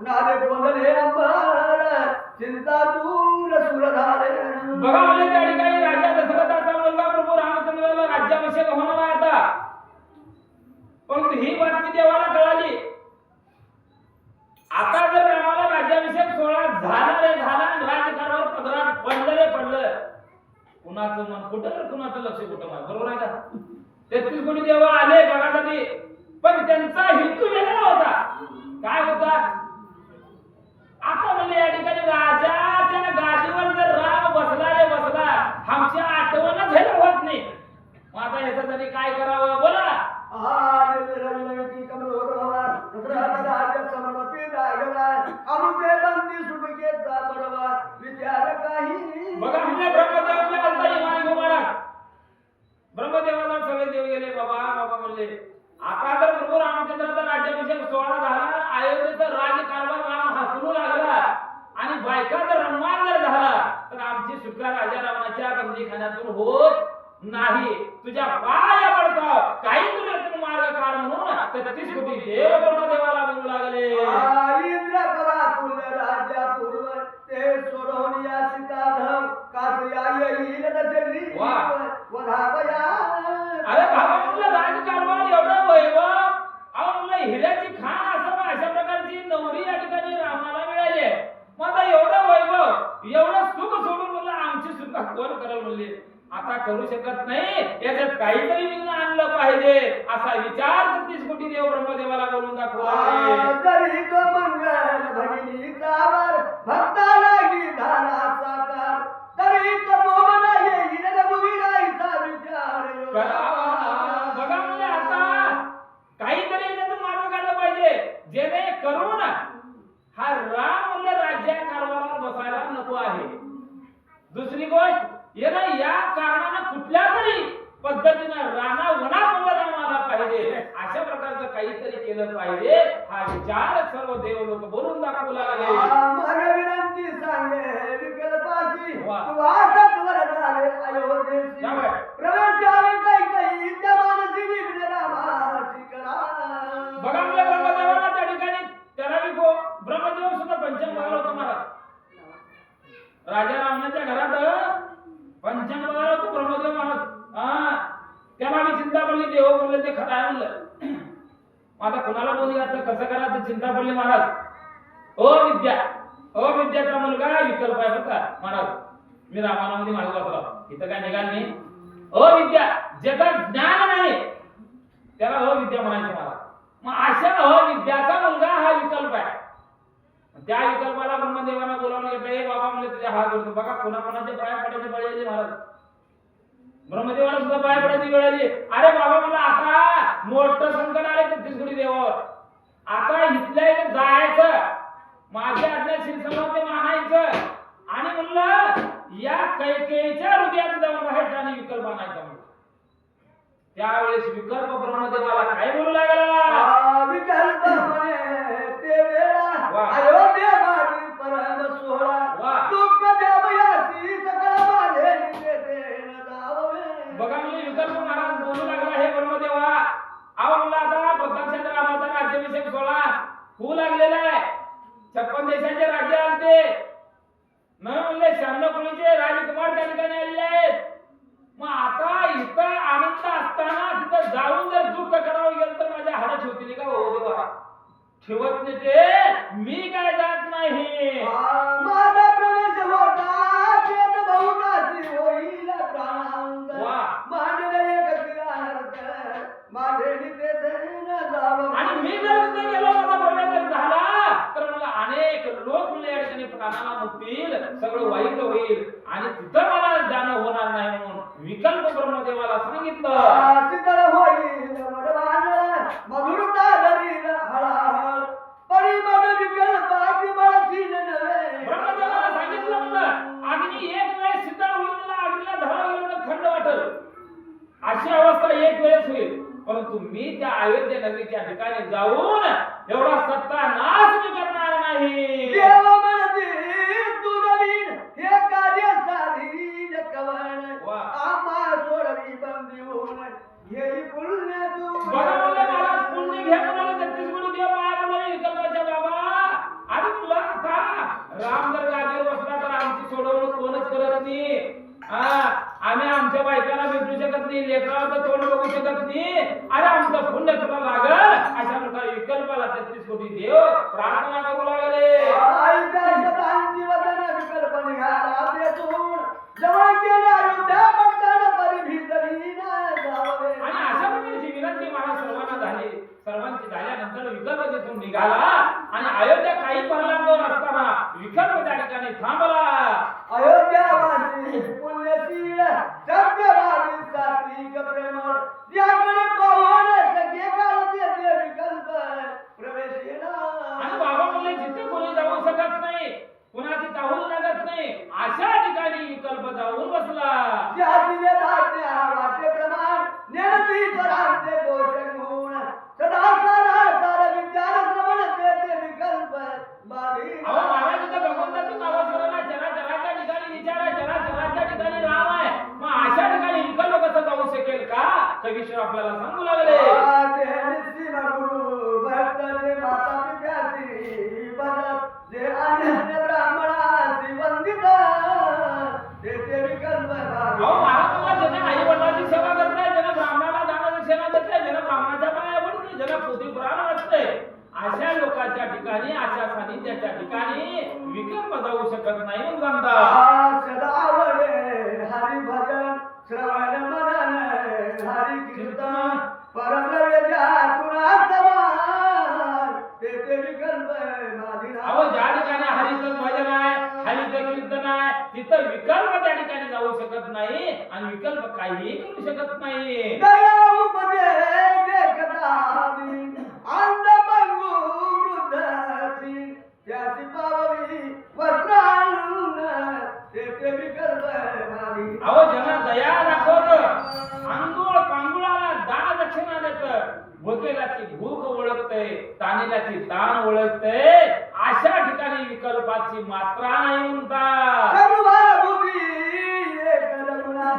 नादे कोंदले अंबर चिंता दूर सुर झाले. बघा म्हणजे त्या ठिकाणी राजा दशरथाचा मुलगा प्रभू रामचंद्राला राज्याभिषेक होणार आहे आता. परंतु ही बातमी देवाला कळाली. आता जर रामाला राज्याभिषेक सोहळा झाला रे झाला आणि राजकारभार पदरात पडलं रे पडलं, कुणाचं मन कुठं कुणाचं लक्ष कुठं आहे, बरोबर आहे का? 33 कोटी देव आले बघासाठी, पण त्यांचा हेतू वेगळा होता. काय होता? आता म्हणजे या ठिकाणी राजाच्या गादीवर जर राम बसला रे बसला, आमच्या आठवणच हे होत नाही. मग आता याच्यासाठी काय करावं बोला. ब्रह्मदेवाला सगळे देव गेले. बाबा म्हणले आता जर प्रभू रामचंद्राचा राज्याभिषेक सोहळा झाला, अयोध्येचा राजकारभार राम हाकलू लागला आणि बायका जर रममान जर झाला, तर आमची सुटका राजा रावणाच्या बंदीखान्यातून होत नाही. तुझ्या पाया पडतो काही तुझ्यातून मार्ग काढ म्हणून 33 कोटी देव ब्रह्मदेवाला म्हणू लागले. इंद्र पराकुल राजा पूर्व ते सोडवून सीताधम कासया येईल दशरी वधावया. अरे बाबा म्हणलं राजकारभार एवढं वैभव, अहो म्हणलं हिऱ्याची खाण असं अशा प्रकारची नवरी या ठिकाणी रामाला मिळाली. मग आता एवढं वैभव एवढं सुख सोडून म्हणलं आमची सुटका कोण करेल म्हणले. आता करू शकत नाही, याच्यात काहीतरी विघ्न आणलं पाहिजे असा विचार 33 कोटी देव ब्रह्मदेवाला करून दाखवला. तरी तो मंगल भगिनीचावर भक्ताला झाला साकार, तरी तो मोहना येईल रघुवीराचा विचार. बघा म्हणजे आता काहीतरी याच्यातून मार्ग काढला पाहिजे, जेणे करून हा राम म्हणलं राज्य कारभारावर बसायला नको आहे. दुसरी गोष्ट येणं या कारणानं कुठल्या तरी पद्धतीनं राणा वनामध्ये रामाला पाहिजे, अशा प्रकारचं काहीतरी केलं पाहिजे. हा विचार सर्व देव लोक बोलून दाखवू लागले. विनंती सांगे विकल्पाची वाटवर झाले अयोध्येची प्रवेश आले काही त्या मानसी विघ्न रामाची करा. बघा आपल्या ब्रह्मदेवाला त्या ठिकाणी ठराविक ब्रह्मदेव सुद्धा पंचम बघायला होता महाराज. राजा रावणाच्या घरात पंचम बघायला होतो ब्रह्मदेव महाराज. त्याला मी चिंता पडली, देव बोलले ते खरं आहे म्हणलं. आता कुणाला बोलू घातलं, कसं करायचं चिंता पडली महाराज. विद्याचा मुलगा विकल्प आहे बरं का महाराज. मी रामायणामध्ये मागे वाचला, इथं काय निघाल नाही. विद्या ज्याचा ज्ञान नाही त्याला अविद्या म्हणायचे महाराज. मग अशा अविद्याचा मुलगा हा विकल्प आहे. त्या विकल्पाला ब्रह्मदेवाला बोलावून घेतलं. बाबा म्हणले तुझ्या हात जोडतो. बघा कोणाकोणाच्या पाया पडायचे वेळ आली महाराज. ब्रह्मदेवाला सुद्धा पाया पडायची वेळ आली. अरे बाबा मला आता मोठं संकट आले 33 कोटी देवावर. आता इथल्या इथे जायचं, माझ्या आज्ञाशील समाज मानायचं आणि म्हणलं या कैकेयीच्या हृदयात जाऊन राहायचं आणि विकल्प आणायचा म्हणलं. त्यावेळेस विकल्प ब्रह्मदेवाला काय बोलू लागला. विकल्प म्हणे ते वेळा अयोध्या माझी परम सोहळा दुःख देवयासी सकळ माझे निकेतन जावे. बघा म्हणजे विकल्प महाराज बोलू लागला. हे ब्रह्मदेवा अहो म्हणलं आता प्रत्यक्षात रामाचा राज्याभिषेक सोहळा होऊ लागलेला आहे. 56 देशाचे राज्य आलते न म्हणले 96 कोणीचे राजकुमार त्या ठिकाणी आलेले आहेत. मग आता इथं आनंद असताना तिथं जाऊन जर दुःख करावं गेलं तर माझ्या हाडं ठेवतील का हो देवा. ठेवत नाही ते, मी काय जात नाही. माझा प्रवेश होता तेत बहुताची होईल प्राणांत मांडले एकत्रित माझे निकेतन जावं. आणि मी जर तिथे गेलो माझा प्रवेश झाला तर मला अनेक लोक म्हणजे या ठिकाणी प्राणाला मुक्तील, सगळं वाईट होईल आणि तिथं मला जाणं होणार नाही म्हणून विकल्प ब्रह्मदेवाला सांगितलं. शीतळ होईल वडवान मधुरता धरील हळहळ परिमळ विकल्पाची बळची नव्हे. ब्रह्मदेवाला सांगितलं म्हणलं अग्नी एक वेळेस शीतळ होईल, अग्नीला धरा गेलं तर थंड वाटेल, अशी अवस्था एक वेळेस होईल. परंतु मी त्या अयोध्या नगरीच्या ठिकाणी जाऊन एवढा सत्ता नाश मी करणार नाही. देव म्हणते तू नवीन हे कार्य साधी कवण आम्हा सोडवी बंदी होऊन घेई पुण्य तू. बघा म्हणलं महाराज पुण्य घे म्हणाले 33 कोटी देव पाया पडले विकल्पाच्या बाबा. लेकराचं तोंड बघू शकत नाही. अरे आमचं पुण्य तुला लागल अशा प्रकारे विकल्पाला 33 कोटी देव प्रार्थना करू लागले. आईच्या शतांची वदन विकल्प निघाला बेसून जवळ गेले अयोध्या पट्टण परिभीतरी न जावे. आणि अशा प्रकारची विनंती मला सर्वांना झाली. सर्वांची झाल्यानंतर विकल्प तिथून निघाला आणि अयोध्या काही परलांवर असताना विकल्प त्या ठिकाणी थांबला. अयोध्यावासी पुण्यशील सत्यवादी सात्विक प्रेमळ याकडे पाहून सगळे काळाचे ते विकल्प प्रवेश येणार. आणि बाबा म्हणले जिथे कोणी जाऊ शकत नाही, कुणाची चाहूल लागत नाही, अशा ठिकाणी विकल्प जाऊन बसला. ज्याची वेदाज्ञा वाटेप्रमाण नेणती सरांचे दोष गुण सदा सारा सार विचार श्रवण ते विकल्प बाधी. अहो महाराज इथं भगवंताचं नाव स्मरण आहे, चराचराच्या ठिकाणी विचार आहे, चराचराच्या ठिकाणी राम आहे. मग अशा ठिकाणी विकल्प कसं जाऊ शकेल का? कवीश्वर आपल्याला सांगू लागले. गुरु भक्त जे माता पित्याची भजत जे अन्य ब्राह्मणाची वंदित ते विकल्प बाधी. अहो महाराजांना ज्याने आई वडिलांची सेवा करताय, ज्याने ब्राह्मणाला दानदक्षिणा देताय, ज्याने ब्राह्मणाच्या पाया पडते, ज्याने पोथी पुराण वाचते, अशा लोकांच्या ठिकाणी अशा सानिध्याच्या ठिकाणी विकल्प जाऊ शकत नाही म्हणून सांगतात. सदा आवडे हरी भजन श्रवण मनन हरी कीर्तन परद्रव्य तुला समान ते विकल्प बाधी. अहो ज्या ठिकाणी हरीचं भजन आहे, हरीचं कीर्तन आहे, तिथं विकल्प त्या ठिकाणी जाऊ शकत नाही आणि विकल्प काहीही करू शकत नाही. दया उपदेश देखता दिन अंध बंगू वृद्धती त्याची पावली वस्त्रांना ते विकल्प बाधी. अहो ज्यांना दया दाखवत, अंगुळ पांगुळाला दान दक्षिणा देत, भुकेलाची भूक ओळखते, तानेलाची ताण ओळखते, अशा ठिकाणी विकल्पाची मात्रा नाही म्हणतात. सर्वभूती एक रघुना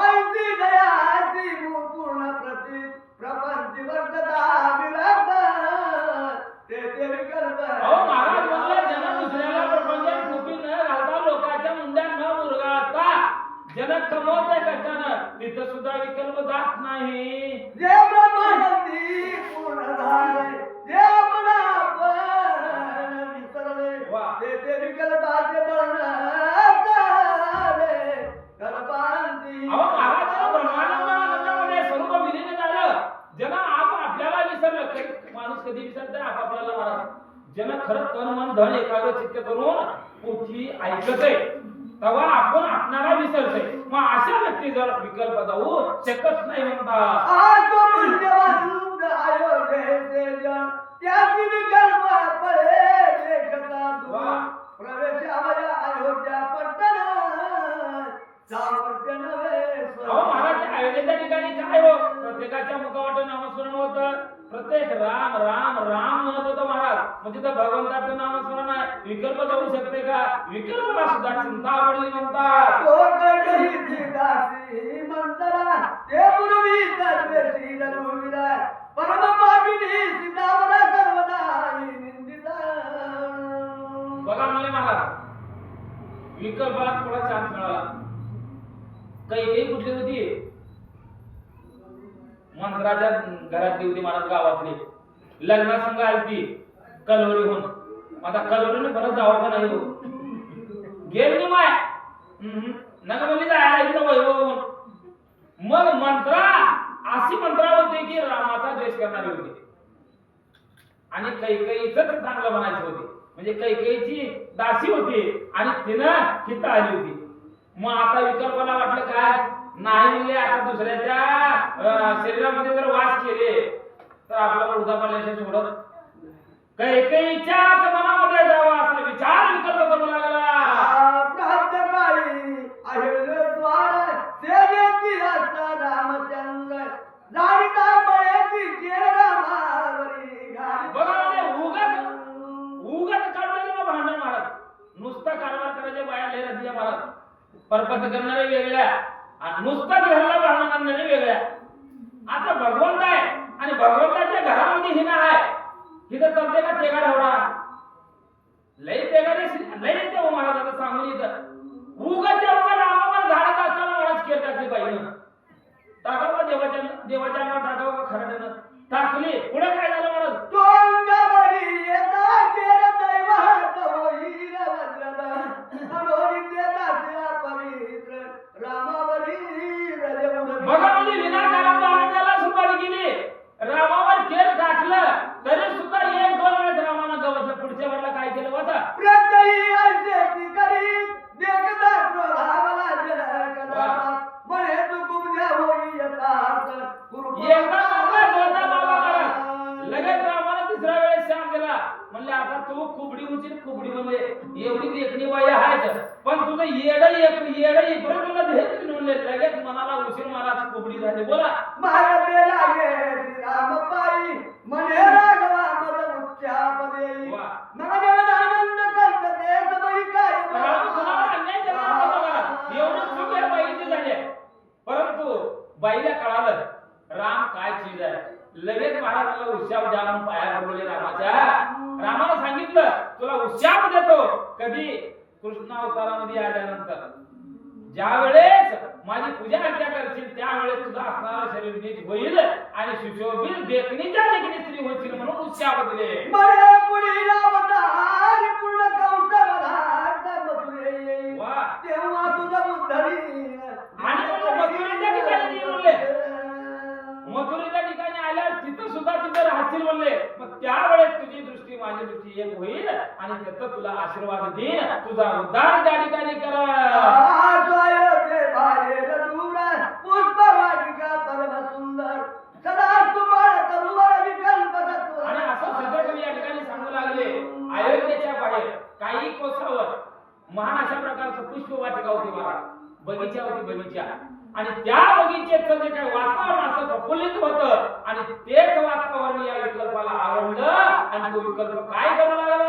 ऐसी दयाची पूर्ण प्रती प्रपंच वर्तता विलग्न ते विकल्प. अहो महाराज म्हणले जन दुसऱ्याला प्रपंचात टोपी न घालता, लोकांच्या मुंड्या न मुरगाळता, जन कमवते कष्टानं, तिथं सुद्धा विकल्प जात नाही. जे ब्रह्मानंदी पूर्ण झाले जे आपण विसरले ते विकल्पाचे बळण कल्पांती. अहो महाराज ब्रह्मानंदामध्ये स्वरूप विलीन झालं. जन आपल्याला विसरलं. माणूस कधी विसरतोय? आपापल्याला महाराज जन खरं तन मन धन एकाग्र चित्त करून पोथी ऐकतय तेव्हा आपण आपणाला विसरतोय. मग अशा व्यक्ती जर विकल्प जाऊ शकत नाही म्हणतात. आज तो पुण्यवंत अयोध्येचे जन त्याची विकल्प पळे देखता दूर प्रवेशावर अयोध्या पट्टण सामर्थ्य नव्हे. अहो महाराज अयोध्येच्या ठिकाणी काय हो? प्रत्येकाच्या मुखावर नामस्मरण होतं. प्रत्येक राम राम राम म्हणत होतं महाराज. म्हणजे तर भगवंताचं नामस्मरण आहे. विकल्प जाऊ शकते का? विकल्पाला सुद्धा चिंता पडली म्हणतात. तो कडीची दासी मंतरा ते पूर्वी सर्वेशी रघुवीरा परम पापिनी सीतावरा सर्वदाई निंदिता. बघा म्हणले महाराज विकल्पाला थोडा चान्स मिळाला. काही कुठली होती? मंत्राच्या घरातली होती महाराज, गावातली. लग्नासंग आलती कलोरीहून. आता कलोरीने परत जावं का नाही हो? गेली माय नका म्हणली जायला इकडं वैभव. मग मंत्रा अशी मंत्रा होती की रामाचा द्वेष करणारी होती आणि कैकेयीच चांगलं म्हणायची होती. म्हणजे कैकेयीची दासी होती आणि तिनं हित आली होती. मग आता विकल्पाला वाटलं काय नाही म्हणले आता दुसऱ्याच्या शरीरामध्ये जर वास केले तर आपल्याला उदा पडल्याशिवाय सोडत. कैकेयीच्या मनामध्ये जावा असा विचार विकल्प करू लागला. प्रातःकाळी अहिल्याद्वार सेवेची असता रामचंद्र लाडिता बळेची रामावरी घाली. बघा उगाच काढलेलं भांडण महाराज. नुसता कारभार करायच्या बाया लय राहतील महाराज. परपत करणारे वेगळ्या आणि नुसतं घरला भांडण आणणारे वेगळ्या. आता भगवंत आहे आणि भगवंताच्या घरामध्ये हिना आहे. हिथं चालते का तेगा ढवळा? लय तेगा लय येते हो महाराज. आता सांगून इथं उगाच रामावर झाडत असताना महाराज केर टाकली पाहिजे. टाकावा देवाच्या अंगावर टाकावं का खराट्यानं टाकली. पुढे काय झालं महाराज? तो अंगावरी येता केर दैवात होईल वज्रद मनोरी देताच्या पवित्र रामावरी रजमुदरी. बघा म्हणजे विनाकारण रामाला सुपारी केली, रामावर केर टाकलं तरी सुद्धा एक दोन वेळेस रामानं गवसलं. पुढच्या वेळेला काय केलं वाचा? प्रत्ययी ऐसे ती करी देखता क्रोधावला जन कदा म्हणे तू कुब्जा होई यथार्थ एकदा मारला, दोनदा बाबा मारला. लगेच रामानं तिसऱ्या वेळेस शाप दिला. म्हणले आता तू खुबडी उचल. खुबडी म्हणजे एवढी देखणी बाई आहेच, पण तुझं येड इकडे तुला देत म्हणले. लगेच मनाला उशीर माराची खुबडी झाली. बोला. मारते लागे श्रीराम पायी म्हणे राघवा मद उच्चापदे वा. नवदेव आनंद करते सबई काय राम कुणाला अन्याय केला नव्हता बघा. एवढं चूक या बाईची झाली. परंतु बाईला कळालं राम काय चीज आहे. लगेच महाराजांना उत्साह द्या म्हणून पाया पडले रामाच्या. रामानं सांगितलं तुला उत्साह देतो कधी कृष्ण अवतारामध्ये आल्यानंतर. ज्या वेळेस माझी पूजा अर्चा करशील त्यावेळेस तुझा असणारा शरीर नीट होईल आणि सुशोभित देखणीच्या देखणी स्त्री होतील म्हणून उत्साह दिले. मरे पुढील अवतार पूर्ण कौतवधार मथुरे वा. तेव्हा तुझं उद्धरी आणि मग मथुरेच्या ठिकाणी ये म्हणले. मथुरेच्या ठिकाणी आल्यावर तिथं सुद्धा तिथं राहतील म्हणले. मग त्यावेळेस तुझी दृष्टी माझी दृष्टी एक होईल आणि तिथं तुला आशीर्वाद देईन. तुझा उद्धार त्या ठिकाणी करा. पुष्पवाटिका परम सुंदर सदा सुबाळ तरुवर विकल्प तत्व. आणि असं सगळं कवी या ठिकाणी सांगू लागले. अयोध्येच्या बाहेर काही कोसावर महान अशा प्रकारचं पुष्पवाटिका होती महाराज. बगीचा होती बगीचा. आणि त्या बगीचेचं जे काही वातावरण असं प्रफुल्लित होतं आणि तेच वातावरण या विकल्पाला आवडलं आणि तो विकल्प काय करू लागला?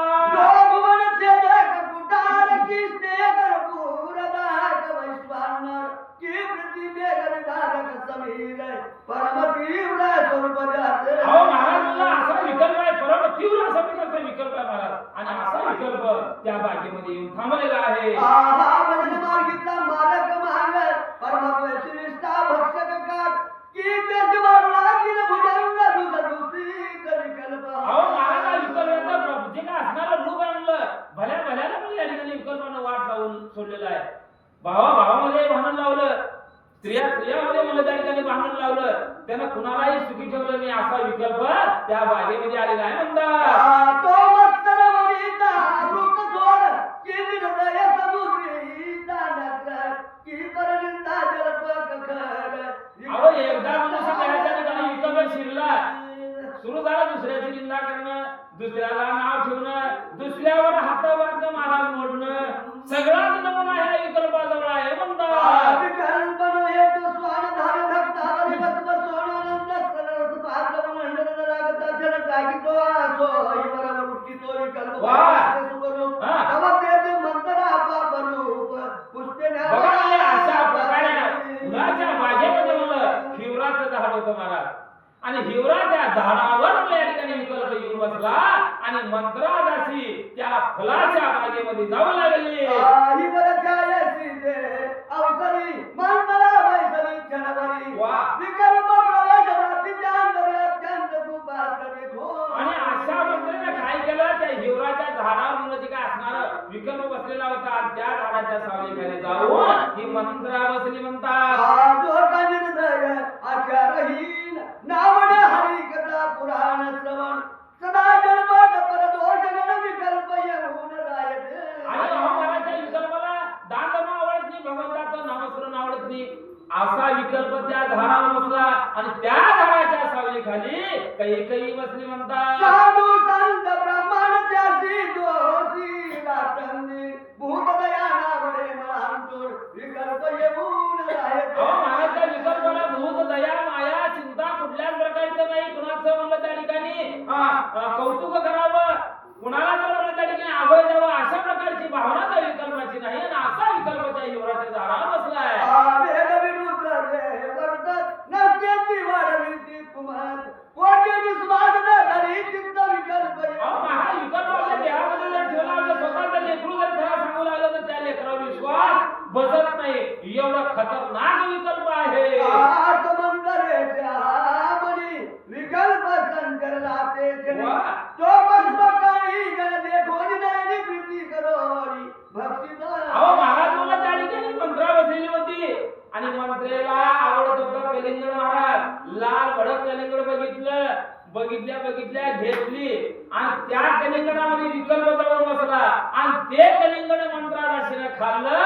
अहो महाराज म्हणला असा विकल्प आहे, परम तीव्र असा प्रकारचा विकल्प आहे महाराज. आणि असा विकल्प त्या बागेमध्ये येऊन थांबलेला आहे. अहो महाराज विकल्पाचं जे काय असणारं रूप आहे म्हणलं भल्या भल्याला पण या ठिकाणी विकल्पानं वाट लावून सोडलेला आहे. भावामध्ये भांडण लावलं, स्त्रियामध्ये मला त्या ठिकाणी भांडण लावलं. त्यानं कुणालाही सुखी ठेवलं नाही. असा विकल्प त्या बागेमध्ये आलेला आहे म्हणतात. अहो एकदा मनुष्य त्या ठिकाणी विकल्प शिरला सुरू झाला दुसऱ्याची निंदा करणं, दुसऱ्याला नाव ठेवणं, दुसऱ्यावर हातावर महाराज मोडणं. सगळाच नमुना ह्या विकल्पाजवळ आहे म्हणतात. महाराज आणि हिवराच्या झाडावर या ठिकाणी विकल्प येऊन बसला आणि मंत्रादासी त्या फुलाच्या बागेमध्ये जाऊ लागली. आणि अशा मंत्रीने काय केलं त्या हिवराच्या झाडावर जे काय असणार विकल्प बसलेला होता त्या झाडाच्या सावलीखाली जाऊन ही मंत्रा बसली म्हणतात. नावड हरी कथा पुराण श्रवण सदा जन्मत परदोष गण विकल्प येऊन रायते. आणि महाराजांच्या विकल्पाला दांडन आवडत नाही, भगवंताचं नामस्मरण आवडत नाही. असा विकल्प त्या झाडावर बसला आणि त्या झाडाच्या सावलीखाली काही बसली म्हणतात. साधू संत ब्राह्मण त्यासी दोषी दातंनी भूतदया नावडे मनांतून विकल्प येऊन रायते. महाराजच्या विकल्पाला भूत दया माया चिंता कुठल्याच प्रकारचं नाही. कुणाचं म्हणलं त्या ठिकाणी कौतुक करावं, कुणाला तर म्हणलं त्या ठिकाणी अभय द्यावं अशा प्रकारची भावना त्या विकल्पाची नाही. आणि असा विकल्प त्या युवराच्या झाडावर बसलाय. बसत नाही एवढा खतरनाक विकल्प आहे. क्षणी वाह. तो मस्तकाळी जण देखोनी नयनी प्रीती करोनी भक्तिदान. अहो महाराज मला त्या ठिकाणी मंत्रा बसलेली होती आणि मंत्रेला आवडत होता कलिंगड महाराज. लाल भडक कलिंगड बघितल्या घेतली आणि त्या कलिंगडामध्ये विकल्प जाऊन बसला आणि ते कलिंगड मंत्रादाशीने खाल्लं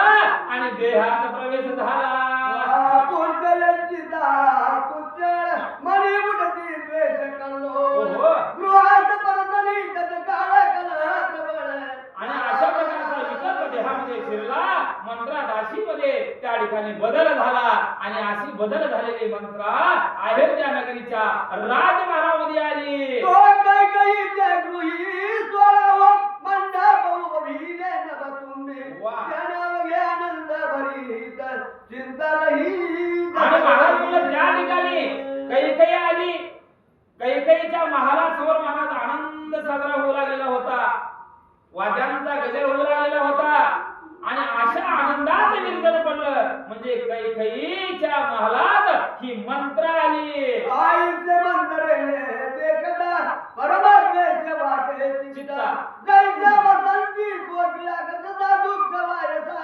आणि देहात प्रवेश झाला. कुंडलंची दार कुचळ मणी उडती द्वेष कल्लो. ओहो. गृहात परतली तत काळ कलह प्रबळ. आणि अशा प्रकारचा विकल्प देहामध्ये शिरला. मंत्रादाशीमध्ये त्या ठिकाणी बदल झाला आणि अशी बदल झालेली मंत्रा अयोध्या नगरीच्या राजमहालामध्ये आली. तो कैकईच्या गृही सोळावं मंडप उभिले नभतुंबी. वाह. जनावगे आनंद भरीत चिंता रहित. आणि महाराज म्हणलं त्या ठिकाणी कैकेयी आली. कैकेयीच्या महालासमोर महाराज आनंद साजरा होऊ लागलेला होता. वाद्यांचा गजर होऊ लागलेला होता आणि अशा आनंदात विरजन पडलं म्हणजे कैकेयीच्या महालात ही मंत्र आली. आईचे मंत्रेने देखता परमात्मेचे वाटे चित्ता. जैसे वसंती कोकिला गजता दुःख वायसा.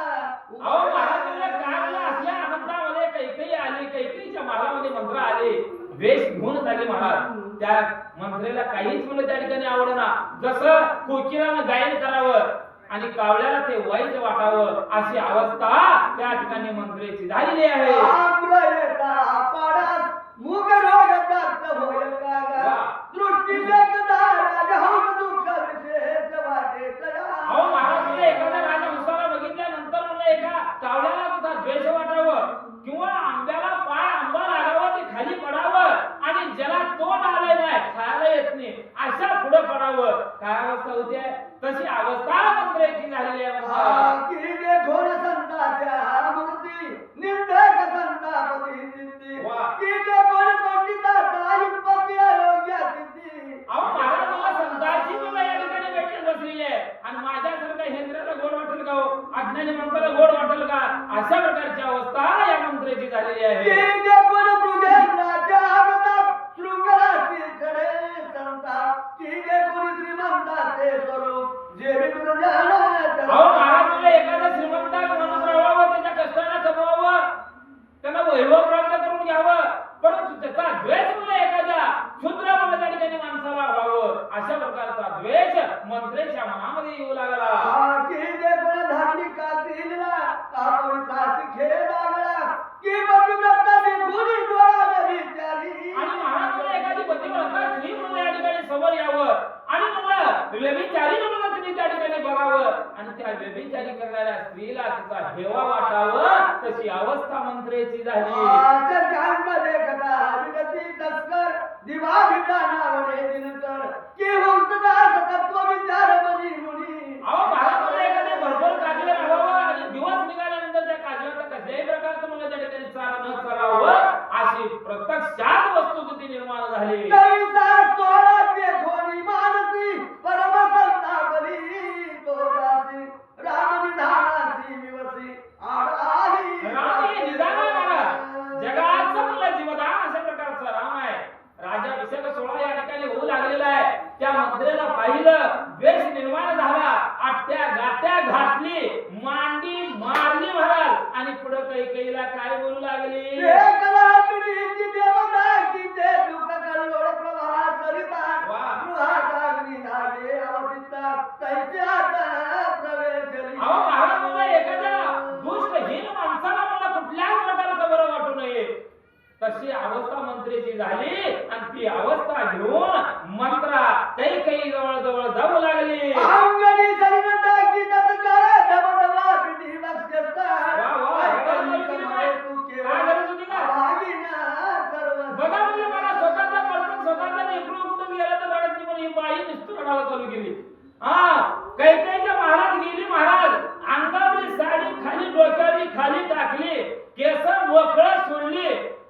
अहो महाराजांना काढला असल्या आनंदामध्ये कैकेयी आली. कैकेयीच्या महालामध्ये मंत्र आले. वेश घेऊन झाले महाराज. त्या मंत्रेला काहीच म्हणलं त्या ठिकाणी आवडना. जसं कोकिलानं गायन करावं आणि कावळ्याला ते वाईट वाटावं अशी अवस्था त्या ठिकाणी मंत्रेची झालेली आहे. आम्र येता पाडास मुख रोग प्राप्त होय कागा. वाह. दृष्टी देखता राजा होऊन दुःख विशेष वाटे तया. अहो महाराज म्हणले एखाद्या राजा उसाला बघितल्यानंतर म्हणलं एका कावळ्याला तुझा द्वेष वाटावं किंवा आंब्याला पाय आंबा लागावं ते खाली पडावं आणि ज्याला तोंड आलं नाही खायला येत नाही अशा पुढे पडावं. काय अवस्था होती तशी अवस्था मंत्र्याची झालेली आहे. की देखोन संताच्या मूर्ती निर्धक संतापती सिद्धी. वाह. की देखोन पंडिताचा युक्पती अयोग्य सिद्धी. अहो महाराज मला संतांची तुला या ठिकाणी भेटून बसलेली आहे आणि माझ्यासारखा हेंद्राला गोड वाटेल का हो? अज्ञानी मंत्राला गोड वाटेल का? अशा प्रकारची अवस्था या मंत्र्याची झालेली की आहे. देखोन तुझे राजा अवताप शृंगाराची खडे संताप. की देखोन श्रीमंताचे स्वरूप जे मी तुला जाणत. अहो महाराज मला एखादा श्रीमंत माणूस राहावं त्याच्या कष्टाने कमवावं त्यांना वैभव प्राप्त करून घ्यावं परंतु त्याचा द्वेष मला एखाद्या क्षुद्र मला त्या ठिकाणी माणसाला व्हावं अशा प्रकारचा द्वेष मंत्रेच्या मनामध्ये येऊ लागला. की देखोन धार्मिक काशीला कापविताची खेळ लागला. की पतिव्रता देखोन डोळा विचारी. आणि महाराज मला एखादी पतिव्रता स्त्री म्हणून या ठिकाणी समोर यावं आणि मला व्यभिचारी म्हणून तिने त्या ठिकाणी बघावं आणि त्या व्यभिचारी करणाऱ्या स्त्रीला तिचा हेवा वाटावं तशी अवस्था मंत्रेची झाली. मध्ये कथा विगती तस्कर दिवा विधानावडे दिनकर. की वंशदास तत्व विचार बनी मुनी. अहो महाराज मला एखाद्या भरपूर काजवे राहावं आणि दिवस निघाल्यानंतर त्या काजव्याचा कसल्याही प्रकारचं मला त्या ठिकाणी चारा न करावं अशी प्रत्यक्षात वस्तुस्थिती निर्माण झाली. कैसा सोळा देखोनी मानसी परम संतापली. तो दासी राम निधानासी विवसी आडाली. राम हे निदान आहे महाराज. जगाचं म्हणलं जीवदान अशा प्रकारचा राम आहे. राजाभिषेक सोहळा या ठिकाणी होऊ लागलेला आहे. त्या मंत्र्याला पाहिलं द्वेष निर्माण झाला. आट्या गाट्या घातली मांडी मारली महाराज आणि पुढे कैकेयीला काय बोलू लागली. एकला पिढीची देवता की ते दुःख कल्लोळ प्रवाह सरिता. वाह. गृहात अग्नी लागे अवतिता तैसे आता प्रवेश करी. अहो महाराज मला एखाद्या दुष्टहीन माणसाला मला कुठल्याच प्रकारचं बरं वाटू नये तशी अवस्था मंत्रीची झाली आणि ती अवस्था घेऊन मंत्रा कैकेयी जवळ जवळ जाऊ लागली. अंगणी जरीन टाकी तत्काळ धबधबा पिढी बक्षता. वा, वा, वा, तू केवळ काय गरज होती का? भागिना सर्व. बघा म्हणजे मला स्वतःचा पडून स्वतःचा नेपळून कुठं गेला तर रडत पण ही बाई नुसतं रडायला चालू केली. हा कैकेयीच्या महाराज गेली महाराज अंगावरी साडी खाली डोक्यावरी खाली टाकली केस मोकळं सोडली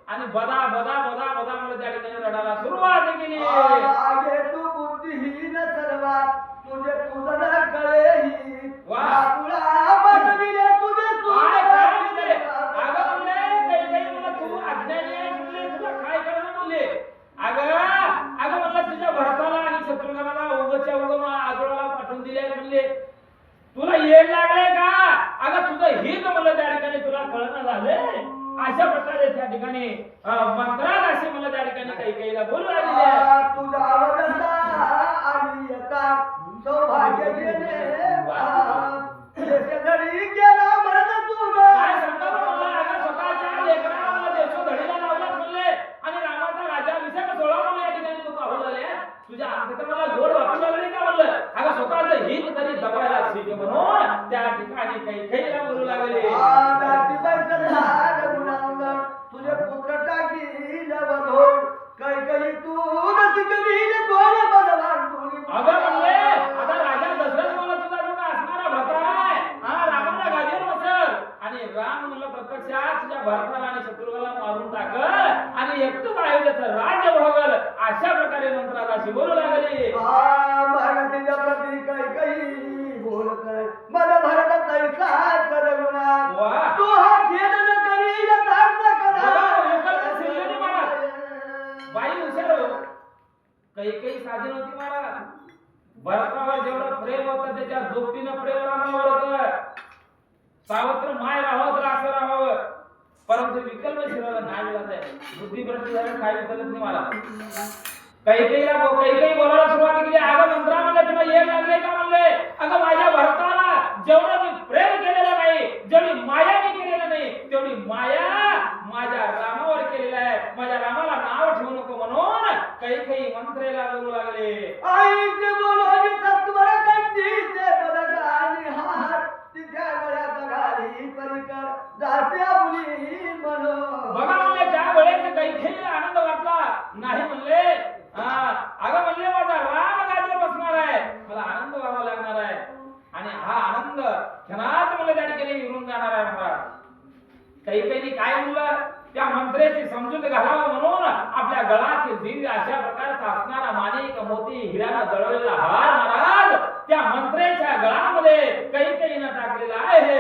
आणि बदा बदा बदा बदा मला त्या ठिकाणी रडायला सुरुवात केली. आगे तू बुद्धिहीन सर्वात तुझे तुझं न कळेही. वाह. तुला बसविले तुझे काय काय म्हणले? अगं म्हणले कैकेयी मला तू अज्ञानी आहे म्हणले तुला काय कळलं म्हणले. अगं म्हणलं तुझ्या भरताला आणि तुला येड लागले का? अगं तुझं हित म्हणलं त्या ठिकाणी तुला कळणं झालंय. अशा प्रकारे त्या ठिकाणी मंत्रात असे मला त्या ठिकाणी काही काहीला बोलू लागले. तुझा आवाज असा आणि आता सौभाग्य गेले घरी गेला म्हणत तुझं काय सांगतो मला? अगं स्वतःच्या लेकराला मला देशो धडीला लावलाच म्हणले आणि रामाचा राज्याभिषेक सोळा म्हणून या ठिकाणी तू पाहू लागले. तुझ्या अंगात मला गोड वाटू लागले का म्हणलं? अगं स्वतःचं हित तरी जपायला शिक म्हणून त्या ठिकाणी काही काहीला बोलू लागले. तुझे पुत्र टाकी नवधोड काही काही तू नसिकवील कोण बलवान तुझी अगं म्हणले आता राजा दशरथ मला तुझा जो का असणारा भरता आहे हा रामाला गादीवर बसल आणि राम म्हणलं प्रत्यक्षात तुझ्या भरताला आणि शत्रुघ्नाला मारून टाकल आणि एकटंच अयोध्येचं राज्य भोगल. अशा प्रकारे मंत्रात अशी बोलू लागली. महाराजांच्या प्रती काही काही बोलत आहे मला भरत तैसा करगुणा तू हा खेद न करी बाई हुशार हो. काही साधी नव्हती महाराज. भरतावर जेवढं प्रेम होतं त्याच्या दुपटीनं प्रेम रामावर होतं. सावत्र माय राहावं तर असं राहावं. परंतु विकल्प शिवायला नाही मिळत आहे. बुद्धिभ्रष्ट झालं काय विकल्प नाही मला. काही बोलायला सुरुवात केली. अगं मंत्रा म्हणले तुला येड लागले का म्हणले? अगं माझ्या भरताला जेवढं मी प्रेम केलेलं नाही जेवढी माया मी केलेलं नाही तेवढी माया माझ्या रामावर केलेलं आहे. माझ्या रामाला नाव ठेवू नको म्हणून काही मंत्रेला बोलू लागले. आईचे बोलून सत्वर कंठीचे पदकानी हार तिच्या गळ्यात घाली परिकर दास्या मुली म्हणून बघा म्हणले त्या वेळेस काही आनंद वाटला नाही म्हणले. अगं म्हणले माझा राम गादीवर बसणार आहे मला आनंद व्हावा लागणार आहे आणि हा आनंद क्षणात मला त्या ठिकाणी विरून जाणार आहे. महाराज काही काय म्हणलं त्या मंत्र्याची समजूत घालावं म्हणून आपल्या गळातील दिव्य अशा प्रकारचा असणारा माणिक मोती हिऱ्यानं दळलेला हार महाराज त्या मंत्र्याच्या गळामध्ये काही न टाकलेला आहे.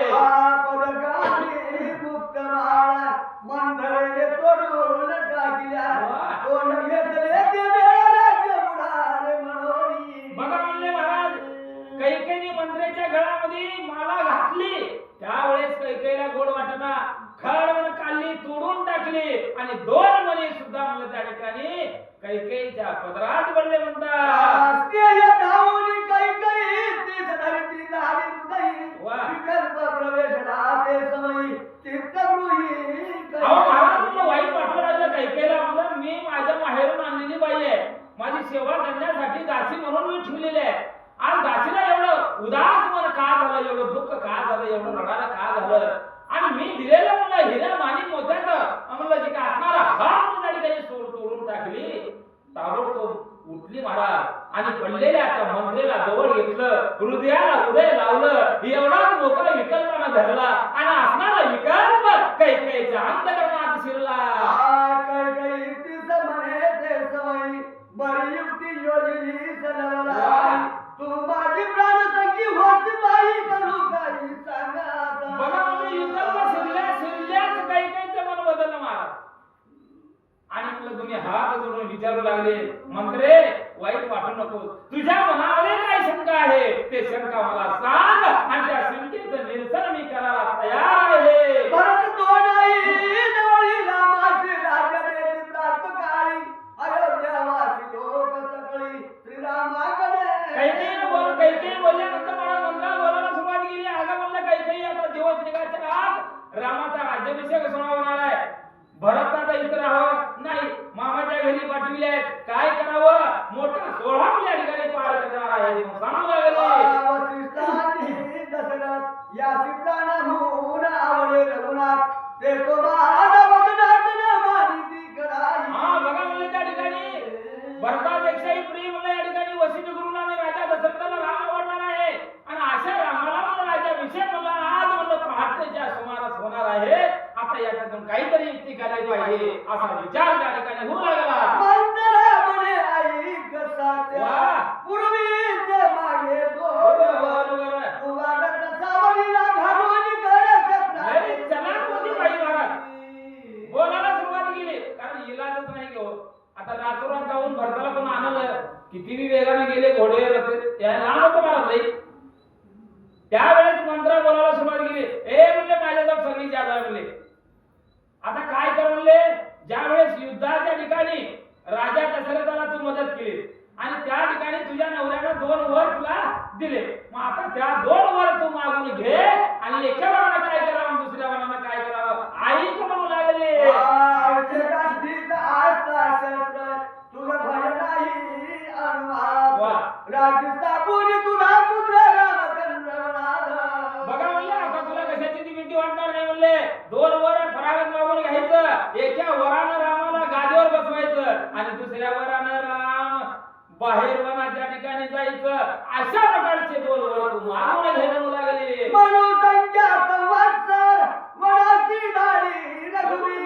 पदकानी गुप्त माळा मंदरेने तोडून टाकल्या तोंड घेतले ते राज्य बुडाले म्हणून. बघा म्हणले महाराज काही मंत्र्याच्या गळामध्ये माला घातली त्यावेळेस कैकेयीला गोड वाटना खडवण काढली तोडून टाकली आणि दोन मणी सुद्धा मला त्या ठिकाणी कैकेयीच्या पदरात पडले म्हणतात. वाईट वाटलं लागलं कैकेयीला. म्हणलं मी माझ्या माहेरून आणलेली बाई आहे माझी सेवा करण्यासाठी दासी म्हणून मी ठेवलेली आहे. आज दासीला एवढं उदास मन का झालं एवढं दुःख का झालं एवढं रडायला का झालं आणि मी दिलेलं मला हिऱ्या माणिक मोत्याचं म्हणलं जे काय असणारा हात त्या ठिकाणी तोडून टाकली. ताबडतोब उठली महाराज आणि पडलेल्या त्या मंत्रेला जवळ घेतलं हृदयाला हृदय लावलं एवढाच मोकळा विकल्पानं धरला आणि असणारा विकल्प कैकेयीच्या अंतःकरणात शिरला. बरी युक्ती योजली सनवला तू माझी प्राणसंगी होती बाई करू काही सांगा. बघा म्हणजे विकल्प शिरल्याच कैकेयीचं मन बदललं महाराज आणि म्हणलं तुम्ही हात जोडून विचारू लागले मंत्रे वाईट वाटू नको तुझ्या मनामध्ये काय शंका आहे ते शंका मला सांग आणि त्या शंकेचं निरसन मी करायला तयार आहे. भरत तो नाही जवळी रामाची राज्याने प्रातकाळी अयोध्यावासी लोक सकळी श्रीरामाकडे कैकेयी बोलल्यानंतर मला मंत्रा बोलायला सुरुवात केली. अगं म्हणलं कैकेयी आता दिवस निघायच्या आत रामाचा राज्याभिषेक होणार आहे. भरत आता इथं राहावं नाही मामाच्या घरी पाठविले आहेत. काय करावं मोठा सोहळा या ठिकाणी पार करणार आहे सांगू लागले. दशरथ या चित्रांहून आवडे रघुनाथ ते तो मानवनाथ मानिती कराई. बघा म्हणले त्या ठिकाणी भरतापेक्षाही प्रिय म्हणलं या ठिकाणी वशिष्ठ गुरुना आणि राजा दशरथाला राम आवडणार आहे आणि अशा रामाला म्हणलं राज्याभिषेक म्हणलं आज म्हणलं पहाटेच्या सुमारास होणार आहे. आता याच्यातून काहीतरी युक्ती करायला पाहिजे असा विचार त्या ठिकाणी होऊ लागला. मंत्रामध्ये आई कसाच्या पूर्वीचे मागे तू वागत सावरीला घालून करत नाही. चला कोणती बाई महाराज बोलायला सुरुवात केली कारण इलाजच नाही घेऊ. आता रातोरात जाऊन भरताला पण आणलं किती वेगाने गेले घोडे रथ त्या लहान होतं महाराज त्यावेळेस मंत्र बोलायला सुरुवात केली. ए म्हणले माझ्याजवळ सगळी जादू आहे म्हणले. आता काय कर म्हणले, ज्या वेळेस युद्धाच्या ठिकाणी राजा दशरथाला तू मदत केली आणि त्या ठिकाणी तुझ्या नवऱ्याने 2 वर तुला दिले, मग आता त्या 2 वर तू मागून घे आणि एका वरानं काय करावं दुसऱ्या वरानं काय करावं आई का म्हणू लागले. तुला भय नाही अनुवाद वा. राजस्थापुरी तुला पुत्र रामचंद्र म्हणाला. बघा म्हणले आता तुला कशाची ती भीती वाटणार नाही म्हणले. 2 वर फरागत मागून घ्यायचं, एका वरानं रामाला गादीवर बसवायचं आणि दुसऱ्या वरानं राम बाहेर वनाच्या ठिकाणी जायचं. अशा प्रकारचे 2 वर तू मागून घ्यायला लागले. मनोसंख्या संवत्सर वनाची दाढी रघुवीर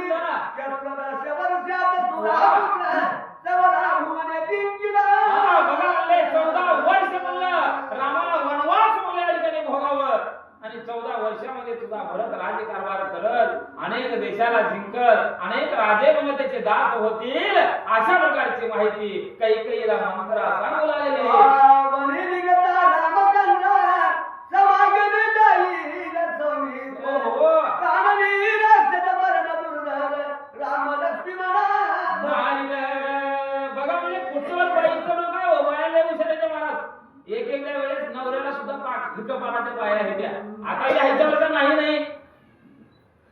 चतुर्दश वर्षात तुला पुत्र सवरा भुवने जिंकिला. बघा म्हणले 14 वर्ष म्हणलं रामाला वनवास म्हणल्या ठिकाणी भोगावं आणि 14 वर्षामध्ये तुझा भरत राज्यकारभार करत अनेक देशाला जिंकत अनेक राजे म्हणून त्याचे दास होतील अशा प्रकारची माहिती कैकेयीला मंत्र सांगू लागले. वने निघता रामचंद्र समागम जाईल सौमित्र. कानवीर शतवर्ण दुर्धर राम लक्ष्मणा. बघा म्हणजे कुठवर बाईचं लोक आहे वयाला उशाराच्या महाराज एक एकदा वेळेस नवऱ्याला सुद्धा पानाच्या पाया आहेत. आता या ह्याच्यावर तर नाही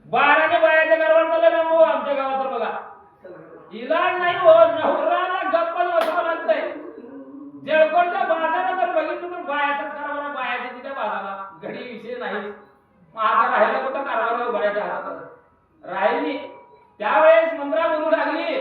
12 बायाच्या गर्भात झालं ना हो आमच्या गावात. तर बघा इलाज नाही हो, नवऱ्याला गप्पच बसावं लागतंय. जळकोटच्या बाजारात जर बघितलं तर बायाचाच कारभार, बायाच्या तिथे बाजारा घडी विषय नाही. मग आता राहायला कुठं कारभार बऱ्याच्या हातात राहिली. त्यावेळेस मंत्रा बोलू लागली.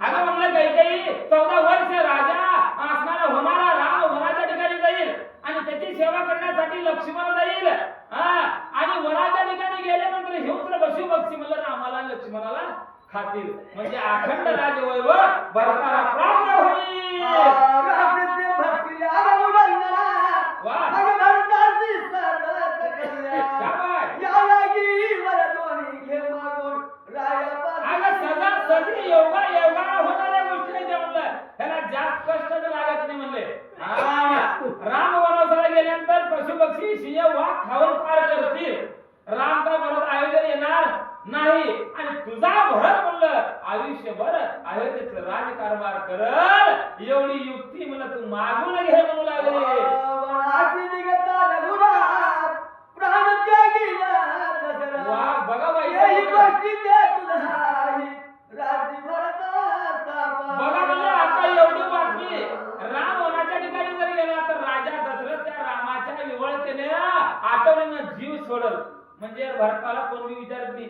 अगं म्हणलं कैकेयी 14 वर्ष राजा असणारा होणारा राम वनाच्या ठिकाणी जाईल आणि त्याची सेवा करण्यासाठी लक्ष्मण जाईल आणि वनाच्या ठिकाणी गेल्यानंतर हिंस्र पशु पक्षी म्हणलं रामाला लक्ष्मणाला खातील म्हणजे अखंड राजवैभव भरताला प्राप्त होईल. जास्त कष्ट लागत नाही म्हणले. राम वनवासाला गेल्यानंतर पशु पक्षी सिंह वाघ खाऊन पार करतील. राम का परत अयोध्येत येणार नाही आणि तुझा भरत म्हणलं आयुष्यभर अयोध्येचं राजकारभार करल एवढी युक्ती मला तू मागून घे म्हणू लागले. बघा बाई बघा म्हणजे आता एवढी बातमी राम वनाच्या ठिकाणी जर गेला तर राजा दशरथ त्या रामाच्या विवळतेने आठवणीनं जीव सोडल म्हणजे भरताला कोण विचारत नाही.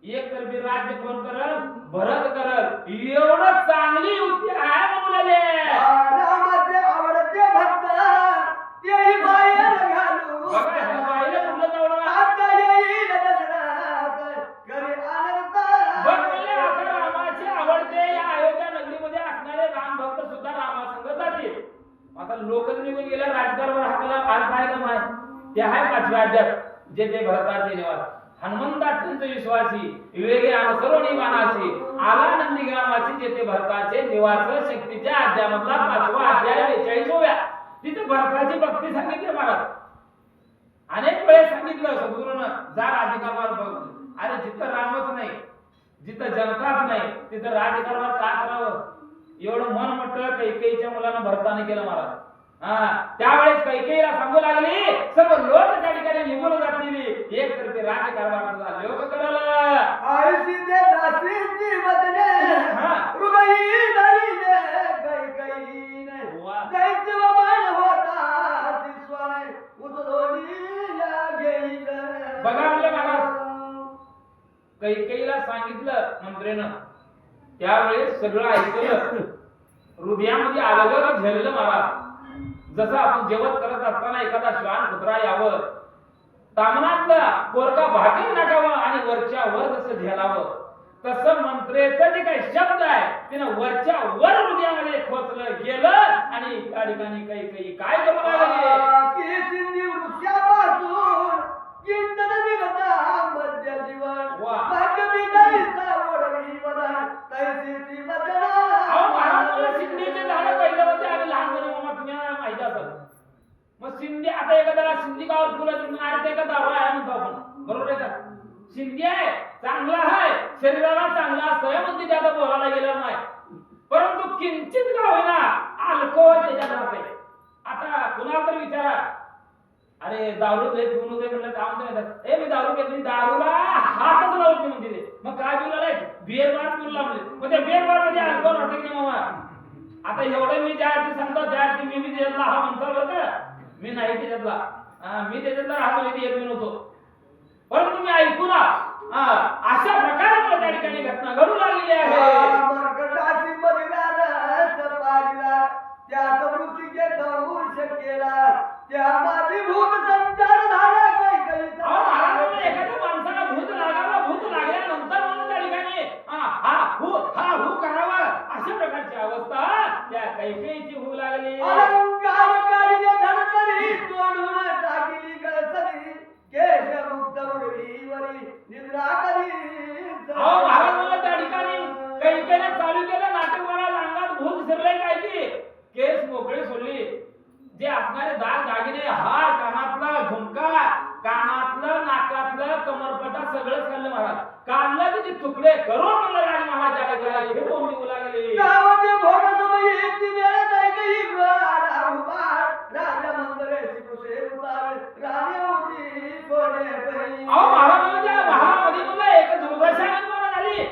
एक तर्फी राज्य कोण करल भरत करल एवढं चांगली युक्ती आहे म्हणून रामाचे आवडते भक्त तेही बाहेर घालू. बाहेर कुठलं जावं आता येईल दशरथ घरी आनंद. बघ म्हणले आता रामाचे आवडते या अयोध्या नगरीमध्ये असणारे राम भक्त सुद्धा रामासंग जातील. आता लोकच निघून गेल्या राजकारभार हाताला अर्थ आहे का माय ते आहे 5व्या अध्यायात जे ते भरताचे निवास हनुमंत अत्यंत विश्वासी विवेके अनुसरणी मानासी आला नंदी ग्रामाची जेथे भरताचे निवास शक्तीच्या अध्यायामधला 5वा अध्याय 42व्या तिथे भरताची भक्ती सांगितली महाराज. अनेक वेळेस सांगितलं सद्गुरूनं जा राजकारभार बघ. अरे जिथं रामच नाही जिथं जनताच नाही तिथं राजकारभार का करावं. एवढं मन म्हटलं कैकेयीच्या मुलानं भरताने केलं महाराज. त्यावेळेस कैकेयीला सांगू लागली सर्व लोक त्या ठिकाणी निघून जातील एक तर्फे राजकारभार तुझा लोक करल. आयुष्य दासीची वदने हृदयी धरिले कैकेयीने दैत्य मन होता तिस्वाने उतरोनी या घेईल. बघा म्हणलं महाराज कैकेयीला सांगितलं मंत्रेनं त्यावेळेस सगळं ऐकलं हृदयामध्ये आलं झेललं महाराज. जसं आपण जेवण करत असताना एखादा श्वान कुत्रा यावं तामनातला कोरका भागीन टाकावं आणि वरच्या वर जसं झेलावं तसं मंत्रेचं जे काही शब्द आहे तिनं वरच्या वर हृदयामध्ये खोचलं गेलं आणि त्या ठिकाणी काही काय करू लागले की सिंधी वृक्षापासून चिंतन निघता मध्य जीवन भाग्य बिदाईचा ओढवी वदन तैसीची वदना. सिंधीचे झाड पहिलं होते आम्ही लहानपणी माहिती असत मग शिंदे आता एखाद्याला शिंदी गावात बोलायचं अरे ते का दारू आहे म्हणतो आपण, बरोबर आहे का? शिंदे आहे चांगला आहे, शरीराला चांगला असतोय म्हणते त्याला बोलायला गेलं नाही, परंतु किंचित का होईना अल्कोहोल त्याच्यात राहते. आता कुणाला तर विचारा अरे दारू लय पिऊन होते म्हणलं काम म्हणतात ए मी दारू पित नाही, दारूला हातच लावत नाही म्हणते ते. मग काय पिऊ लागलाय? बिअर बार पिऊ लागले. मग त्या बिअर बार मध्ये अल्कोहोल राहते की नाही मामा? आता एवढं मी ज्या अर्थी सांगतो त्या अर्थी मी त्याच्यातला हा म्हणतो बरं का, मी नाही त्याच्यातला, मी त्याच्यातला राहतो इथे येत नव्हतो, परंतु मी ऐकू ना अशा प्रकारे मला त्या ठिकाणी घटना घडू लागलेली आहे. मरकटाची बलिदान सपारीला त्या मृत्यूचे दंश केला, त्या माझी भूत संचार झाला कैकईचा. एखाद्या माणसाला भूत लागावा, भूत लागल्यानंतर म्हणून त्या ठिकाणी हा हू करावा, अशा प्रकारची अवस्था त्या कैकेयीची होऊ लागली. अलंकार काढिले धडकली तोडून टाकली गळसरी, केश मुक्त उडवीवरी निद्रा करी. महाराज मला त्या ठिकाणी कैकेयीने चालू केलं नाटक, महाराज अंगात भूत शिरले काय की केस मोकळे सोडली, जे असणारे दाग दागिने हार, कानातला झुमका, कानातलं नाकातलं कमरपटा सगळंच काढलं महाराज. काढलं त्याचे तुकडे करून म्हणलं राज महाराजाला हे बोंबी बोला गेले. गावाचे भोगसमयी इतकी वेळ कैकेयी आला उभा, राजा मंदरेशी कुशे उतार राणी होती कोणे पै. महाराज त्या महालामध्ये म्हणलं एक दुर्दशा निर्माण झाली.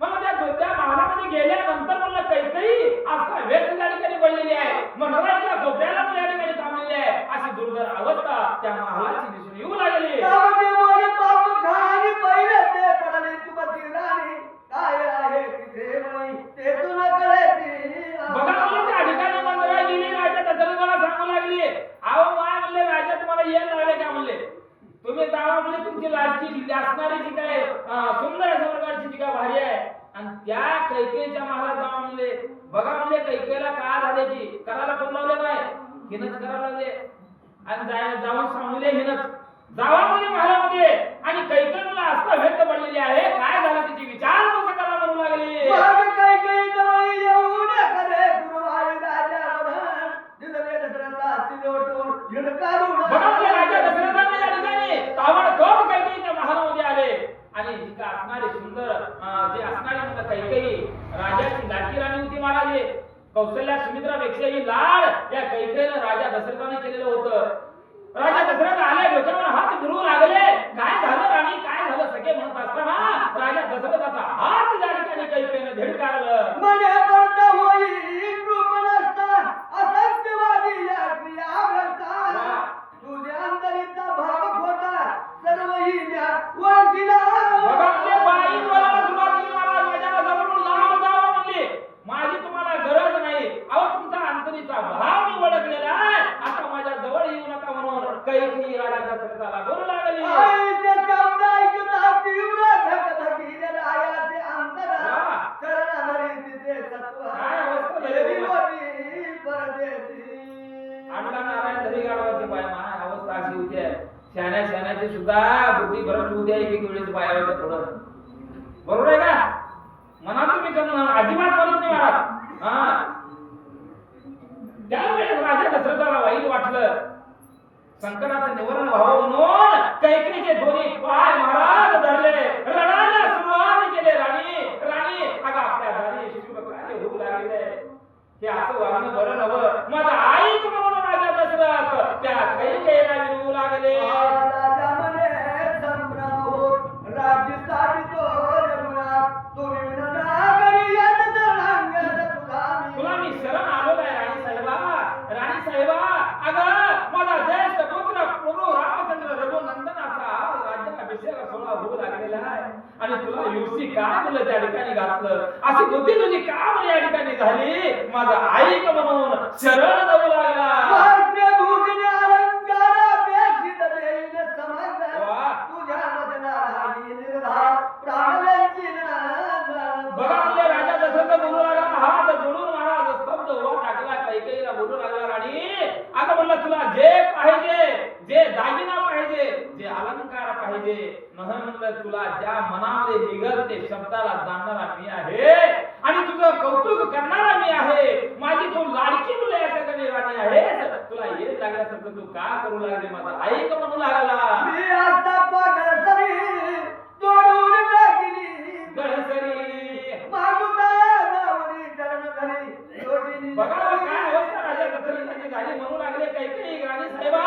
मग त्या महालामध्ये गेल्यानंतर म्हणलं कैकेयी असा व्यस्त त्या ठिकाणी पडलेली आहे, मंडळाच्या कोपऱ्याला त्या ठिकाणी थांबलेली आहे, अशी दुर्धर अवस्था त्या महालाची दिसून येऊ लागली. गावाचे मोरे बाप खानी पहिले ते पडले तुमची राणी, काय आहे तिथे म्हणी ते तुला कळेती. बघा म्हणलं त्या ठिकाणी मंडळा गेली, राजा दशरथाला सांगू लागली अहो माय म्हणले राजा तुम्हाला यायला लागले का म्हणले, तुम्ही जावा म्हणले तुमची लाडकी असणारी जी काय सुंदर अशा प्रकारची जी काय भारी आहे आणि त्या कैकेयीच्या महालात जावा म्हणले. बघा म्हणले कैकेयीला काय झाले की करायला कोण लावले नाही, हिनच करायला लागले आणि जाऊन सांगले हिनच जावा म्हणजे महालामध्ये. आणि कैकेयी मला असता व्यक्त पडलेली आहे, काय झालं तिची विचार कसं करा म्हणू लागली. कैकेयी जवळ येऊ नये गुरुवारी राजा म्हणून दिलवे दशरथाची लोटून झिडकारून. बघा म्हणजे राजा दशरथाने या ठिकाणी ताबडतोब कैकेयीच्या महालामध्ये आले आणि जिका असणारे सुंदर जे असणारी कैकेयी राजाची लाडकी राणी होती महाराज, कौशल्या सुमित्रापेक्षाही लाड या कैकेयीला राजा दशरथाने केलेलं होतं. राजा दशरथ आले, डोक्यावर हात फिरवू लागले, काय झालं राणी काय झालं सखे म्हणत असताना राजा दशरथाचा हात त्या ठिकाणी कैकेयीने झिडकारलं. मने पडत होई कृप नसता असत्यवादी या क्रिया भ्रष्टा, तुझ्या अंतरीचा भाव खोटा सर्वही म्या ओळखीला. बघा म्हणजे बाई बोलायला सुरुवात केली महाराज, माझ्या जवळून लांब जावं म्हणले, माझी तुम्हाला गरज नाही, अहो तुमचा अंतरीचा भाव मी ओळखलेला आहे, आता माझ्या जवळ येऊ नका म्हणून कैकेयी राजा दशरथाला बोलू लागली. आईचे शब्द ऐकता तीव्र धकधकीने रायाचे अंतरा, चरणाधरी तिचे सत्व काय अवस्था झाली देवी बाबा? होती परदेशी. आडला नारायण धरी गाडवाची पाय माय अवस्था अशी होती आहे, शहाण्याची सुद्धा बुद्धी भ्रष्ट होती आहे एक वेळेस पायावरच्या थोडं, बरोबर आहे का? मनातून मी करून अजिबात बोलत नाही महाराज. त्यावेळेस राजा दशरथाला वाईट वाटलं, संकटाचं निवारण व्हावं म्हणून कैकेयीचे दोन्ही पाय महाराज धरले, रडायला सुरुवात केले. राणी अगं आपल्या दारी शिशुपत्राचे होऊ लागले, हे असं वागणं बरं नव्हतं, माझा ऐक म्हणून राजा दशरथ त्या कैकेयीला विनवू लागले. राजा म्हणे संभ्रम होत राज्यासाठी तो यमुना, तुम्ही विनना करी यात जणांग तुला मी शरण आलो आहे राणी साहेबा, अगं माझा ज्येष्ठ पुत्र प्रभू रामचंद्र रघुनंदनाचा राज्याभिषेक सोहळा होऊ लागलेला आहे आणि तुला युवसी का तुला त्या ठिकाणी घातलं, अशी बुद्धी तुझी का मला या ठिकाणी झाली, माझा ऐक म्हणून शरण जाऊ लागला. बघा म्हणजे राजा दशरथ बोलू लागला, हात जोडून महाराज स्तब्ध उभा टाकला, कैकेयीला बोलू लागला राणी अगं म्हणलं तुला जे पाहिजे, जे दागिना पाहिजे, जे अलंकार पाहिजे, म्हणलं तुला ज्या मनामध्ये निघल ते शब्दाला जाणणारा मी आहे आणि तुझं कौतुक करणारा मी आहे, माझी तू लाडकी मुलं या सगळी राणी आहेस, तुला येत लागल्यासारखं तू का करू लागले माझा ऐक म्हणू लागला मी आता पागल सरी तोडून टाकली गळसरी मागुता नावरी चरण धरी जोडीनी बघा काय अवस्था राजा दशरथाची झाली म्हणू लागले काही राणी साहेबा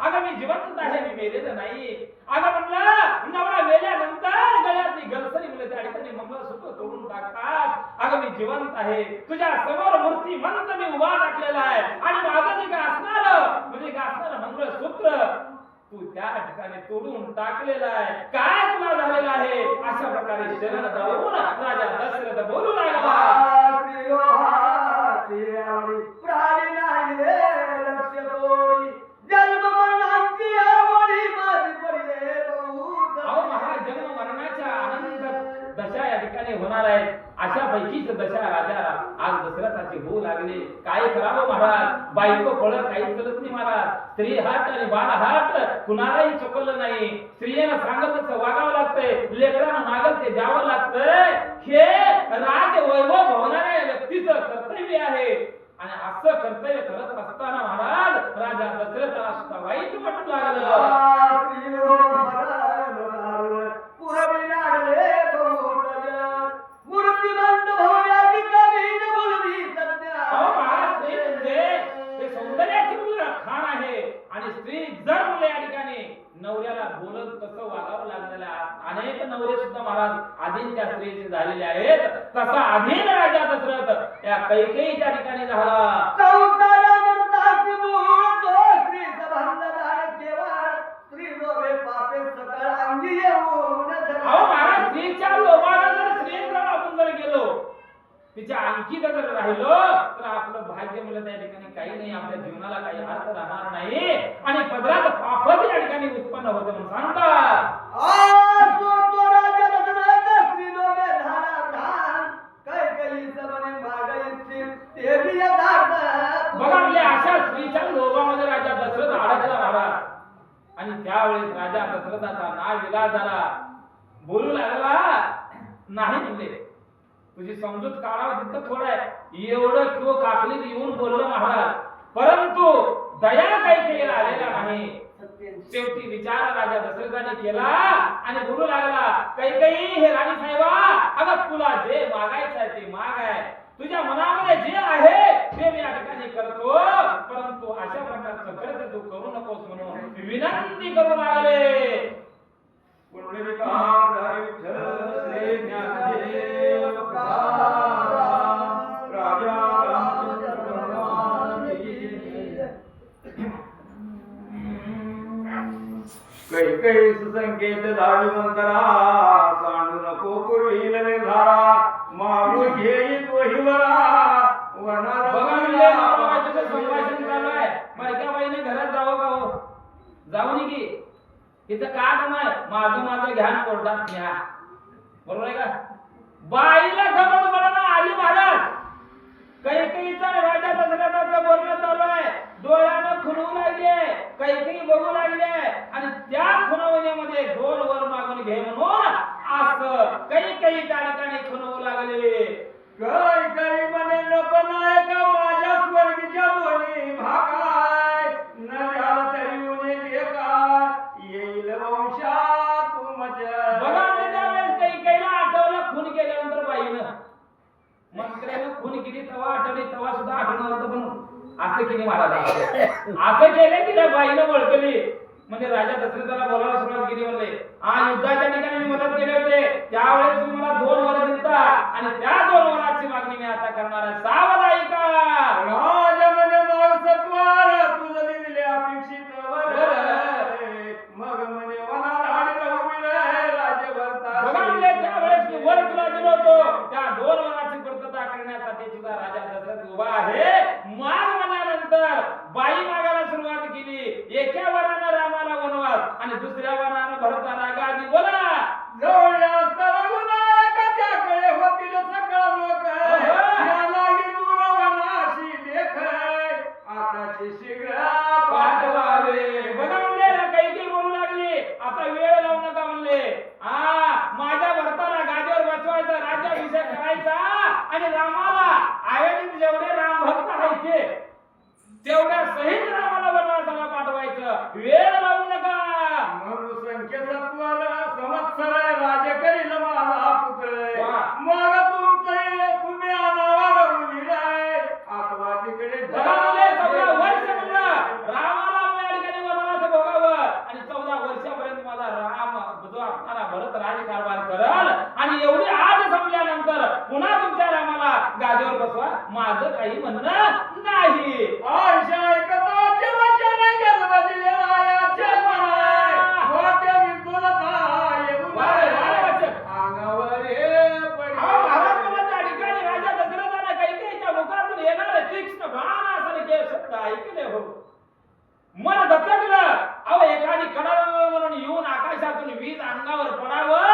अगं मी जिवंत आहे मी मेलेलं नाही अगं म्हणलं नवरा मेल्यानंतर गळ्यातली गलसरी मुले त्या ठिकाणी मंगळसूत्र तोडून टाकतात अगं मी जिवंत आहे तुझ्या समोर मूर्ती मंत मी उभा टाकलेला आहे आणि माझं जे काय असणार म्हणजे काय असणार मंगळसूत्र तू त्या ठिकाणी तोडून टाकलेला आहे काय तुला झालेलं आहे अशा प्रकारे शरण जाऊन राजा दशरथ बोलू लागला प्राणी नाही रे लक्ष कोणी जन्म मरणाची आवडी माझी पडले बहुत अहो महाराज जन्म मरणाच्या आनंद दशा या ठिकाणी होणार आहे अशा पैकीच दशा राजा आज दशरथाची होऊ लागली काय करावं महाराज बायको फळ काही चलत नाही महाराज स्त्री हात आणि बाळ हात कुणालाही चुकवलं नाही स्त्रियांना सांगत तसं वागावं लागतंय लेकरांना मागल ते द्यावं लागतंय हे राज वैभव भवनाऱ्या व्यक्तीचं कर्तव्य आहे आणि असं कर्तव्य करत असताना महाराज राजा दशरथाला सुद्धा वाईट वाटू लागलं नवऱ्याला बोलत तसं वागावं लागलेलं अनेक नवरे सुद्धा महाराज आधीन त्या स्त्रीचे झालेले आहेत तसा आधीन राजा दशरथ या कैकेयीच्या ठिकाणी झाला स्त्रीच्या लोभाला जर स्त्रीला आपण जर गेलो तिच्या आणखी जर राहिलो तर आपलं भाग्य मला त्या ठिकाणी काही नाही आपल्या जीवनाला काही अर्थ राहणार नाही आणि पदरात पापच या ठिकाणी उत्पन्न होते म्हणून सांगतात बघा म्हणजे अशा स्त्रीच्या लोभामध्ये राजा दशरथ अडकला महाराज आणि त्यावेळेस राजा दशरथाचा नाविलाज झाला बोलू लागला नाही म्हणले तुझी समजूत काढावं तितकं थोडं आहे एवढं किंवा काकलीत येऊन बोललं महाराज परंतु दया कैकेयीला आलेला नाही शेवटी विचार राजा दशरथाने केला आणि बोलू लागला कैकेयी हे राणी साहेबा अगं तुला जे मागायचं आहे ते माग आहे तुझ्या मनामध्ये जे आहे ते मी या ठिकाणी करतो परंतु अशा प्रकारचं कर्तव्य तू करू नकोस म्हणून विनंती करू लागले कैकेयी सुसंकेत धावी मंतरा सांडू नको पूर्वी धारा मागून घेई तो हिवरा संभाषण चालू आहे मरक्या बाईने घरात जावं का हो जाऊ की इथं का काम आहे माझं घ्यान कोर्टात न्या बरोबर आहे का बाईला गमत म्हणा आली महाराज कैकेयीचा राजा दशरथाचं बोलणं चालू आहे डोळ्यानं खुणवू लागले कैकेयी बघू लागले आणि त्या खुणवण्यामध्ये दोन वर मागून घे म्हणून असं कैकेयी त्या ठिकाणी खुणवू लागले कैकेयी म्हणे नको नाही का माझ्या स्वर्गीच्या दोन्ही भागाय न झालं तरी उणे देखा येईल वंशात तुमच्या बघा त्यावेळेस कैकेयीला आठवलं खून केल्यानंतर बाईनं मंत्र्यानं खून केली तेव्हा आठवली तेव्हा सुद्धा आठवलं होतं पण असं केली महाराज असं केले की बाईनं ओळखली म्हणजे राजा दशरथाला बोलायला सुरुवात केली म्हणले युद्धाच्या ठिकाणी मी मदत केले होते त्यावेळेस तुम्ही मला 2 वर दिलता आणि त्या 2 वराची मागणी मी आता करणार आहे सावध ऐका राजा म्हणे मग सत्वार तुझं दिले अपेक्षित वर मग म्हणे वनात हाडी राहू राज्यभरता बघा म्हणले त्यावेळेस मी वर तुला दिलो होतो त्या 2 वराची पूर्तता करण्यासाठी तुझा राजा दशरथ उभा आहे माग म्हणल्यानंतर बाई मागायला सुरुवात केली एका वरानं रामाला वनवास आणि दुसऱ्या वरानं भरताला गादी बोला जवळ असताना त्याकडे होतील सकळ लोक यालाही दूर वनाशी देख आताची शीघ्र पाठवावे बघा म्हणले कैकेयी बोलू लागली आता वेळ लावू नका म्हणले माझ्या भरताला गादीवर बसवायचा राज्याभिषेक करायचा आणि रामाला आयोजित जेवढे राम भक्त आहेत तेवढ्या सहित रामाला वनवासाला वेळ लावू नका. मनुसंख्य सत्वर संवत्सर राज करील माझा पुत्र वा. मग तुमचे तुम्ही अनावर उलिराय अथवा तिकडे बघा मुले, 14 वर्ष म्हणलं रामाला आपल्या ठिकाणी वनवास भोगावं आणि 14 वर्षापर्यंत माझा राम जो असणारा भरत राज्यकारभार करल आणि एवढी आठ संपल्यानंतर पुन्हा तुमच्या रामाला गादीवर बसवा, माझं काही म्हणणं नाही. आशा ऐकताचे वचन जन्मदिले रायाचे म्हणाय वाट्या विदुलता येऊन वारे, वारे वचन. अंगावर महाराज मला त्या ठिकाणी राजा दशरथाने कैकेयीच्या मुखातून येणारे तीक्ष्ण बाण असलेले शब्द ऐकले हो. मन दचकलं. अहो, एखादी कडाल म्हणून येऊन आकाशातून वीज अंगावर पडावं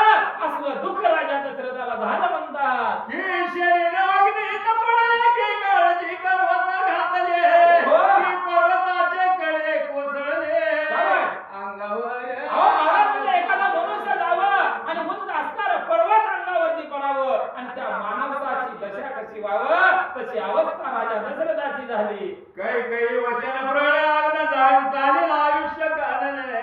असलं दुःख राजा दशरथाला झालं म्हणतात. ही शरीराग्नी कपडे की काळजी करवत घातले हो. की पर्वताचे कडे कोसळले काय? अंगावर अहो, महाराज म्हणजे एखादा मनुष्य जावं आणि उंच असणारं पर्वत अंगावरती पडावं आणि त्या मानवाची दशा कशी व्हावं तशी अवस्था राजा दशरथाची झाली. काही वचन प्रळयाग्न चालेल आयुष्य काढणे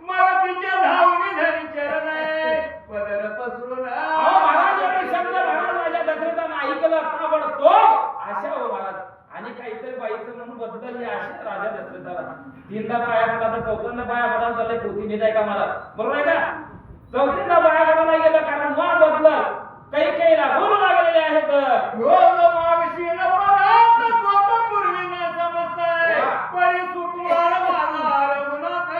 मग तिचे धावणी धरी चरणे पदर पसरून अहो, महाराज एवढे शब्द महाराज राजा दशरथानं ऐकलं ताबडतोब आशा हो महाराज आणि काहीतरी बाईचं म्हणून बदलली आशा राजा दशरथाला. 3दा पाया पडला तर 4थ्यांदा पाया पडायला चालले पोथी नीट आहे का मला, बरोबर आहे का? 4थ्यांदा पाया पडायला गेलं कारण मन बदललं. कैकेयीला बोलू लागलेले आहेत. योग मागशील पदार्थ स्वतः पूर्वी न समजताय परी सुकुमार माझा रघुनाथ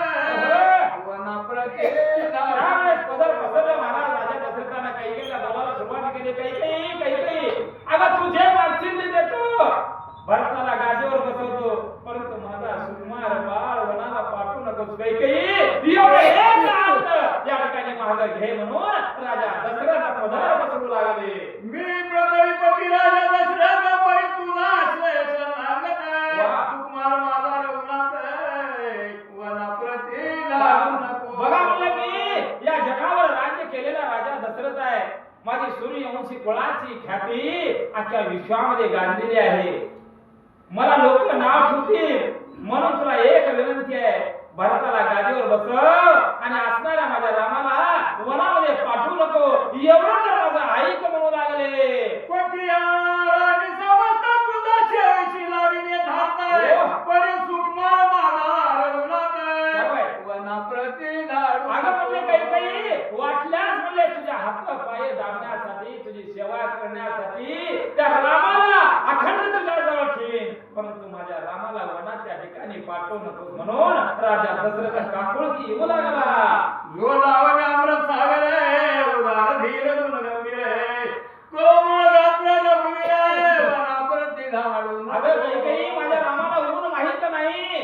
वनाप्रती त्यावेळेस पदर पसरलं महाराज राजा दशरथानं कैकेयीला बोलायला सुरुवात केली. कैकेयी, अगं तुझे वात्सल्य देतो, भरताला गादीवर बसवतो, परंतु माझा सुकुमार बाळ वनाला पाठवू नकोस कैकेयी. एवढं एक हात या ठिकाणी मागं घे म्हणून राजा दशरथ पदर पसरू लागले. मी प्रतापी राजा दशरथ परी तुला श्रेष्ठ सांगत वा. सुकुमार माझा रघुनाथ वनाप्रती लागू नको. बघा म्हणलं मी या जगावर राज्य केलेला राजा दशरथ आहे. माझी सूर्यवंशी कुळाची ख्याती अख्ख्या विश्वामध्ये गाजलेली आहे. मला लोक नाव ठेवतील म्हणून तुला एक विनंती आहे, भरताला गादीवर बसव आणि असणाऱ्या माझ्या रामाला वनामध्ये पाठवू नको. एवढं तर माझं ऐक म्हणू लागले. पटियाराने समस्त तुझा शेवशी लाविने धारताय हो. परी सुकुमार माझा रघुनाथ काय? वनाप्रती धाडू अगं म्हणले कैकेयी, वाटल्यास म्हणले तुझ्या हात पाय दाबण्यासाठी तुझी सेवा करण्यासाठी त्या रामाला अखंड तुझ्या जवळ ठेवीन, परंतु माझ्या रामाला वनाच्या ठिकाणी पाठवू नकोस म्हणून राजा दशरथ काकुळकी येऊ लागला. जो लावणे अमृत सागर आहे उदार धीर गुण गंभीर आहे कोमळ गात्र रघुवीर आहे वनाप्रती धाडू अगं कैकेयी, माझ्या रामाला ऊन माहित नाही.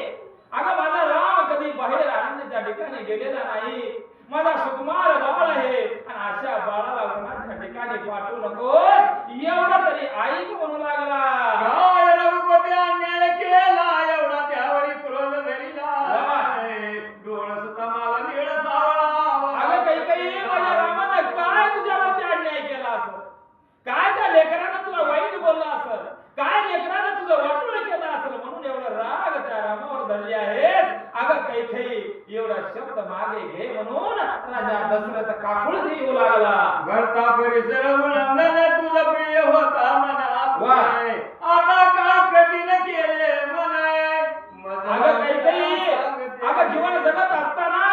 अगं माझा राम कधी बाहेर अरण्याच्या ठिकाणी गेलेला नाही. माझा सुकुमार बाळ आहे आणि अशा बाळाला वनाच्या ठिकाणी पाठवू नकोस. एवढं तरी ऐक म्हणू लागला. काय रघुपती अन्याय केला एवढा त्यावरी क्रोध धरिला डोळस तमाला निळ सावळा. अगं कैकेयी, माझ्या रामानं काय तुझ्यावरती अन्याय केला असं? काय त्या लेकरानं तुला वाईट बोलला असं? काय लेकरानं तुझं वाटोळ केलं असेल म्हणून एवढं राग त्या रामावर धरले आहेत? अगं कैकेयी, एवढा शब्द मागे घे म्हणून राजा दशरथ काकुळकी येऊ लागला. भरता परिसर उल्लंघन तुझं प्रिय होता मनात वा. आता का कठीण केले मनाय अगं कैकेयी, अगं जीवन जगत असताना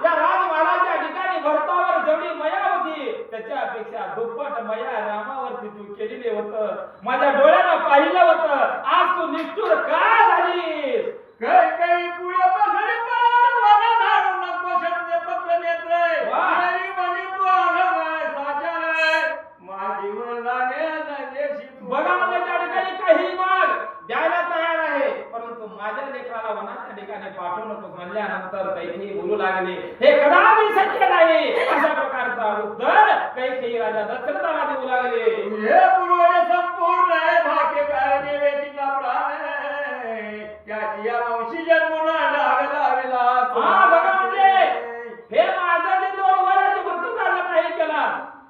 या राजमहालाच्या ठिकाणी भरतावर जेवढी मया होती त्याच्यापेक्षा दुप्पट मया रामावरती तू केलेली होतं. माझ्या डोळ्यानं पाहिलं होतं. आज तू निष्ठुर का झालीस? काही पुढे बसले पण वना धाडू नको शब्द पत्र नेत्रे वा. हरी म्हणी तू आघाय साचाराय माझी वरदाने देशी बघा म्हणजे त्या ठिकाणी काही माग द्यायला तयार आहे, परंतु माझ्या लेकराला वनाच्या ठिकाणी पाठवू नको म्हणल्यानंतर कैकेयी बोलू लागले, हे कदापि शक्य नाही. अशा प्रकारचा उत्तर कैकेयी राजा दशरथाला देऊ लागले. हे पूर्वने संपूर्ण आहे भाग्य कारणे वेदीचा प्राण त्याची या वंशी जन्मून डाग लाविला. हा बघा म्हणजे हे माझं जे 2 वराचे मृत्यूकाल नाही केला.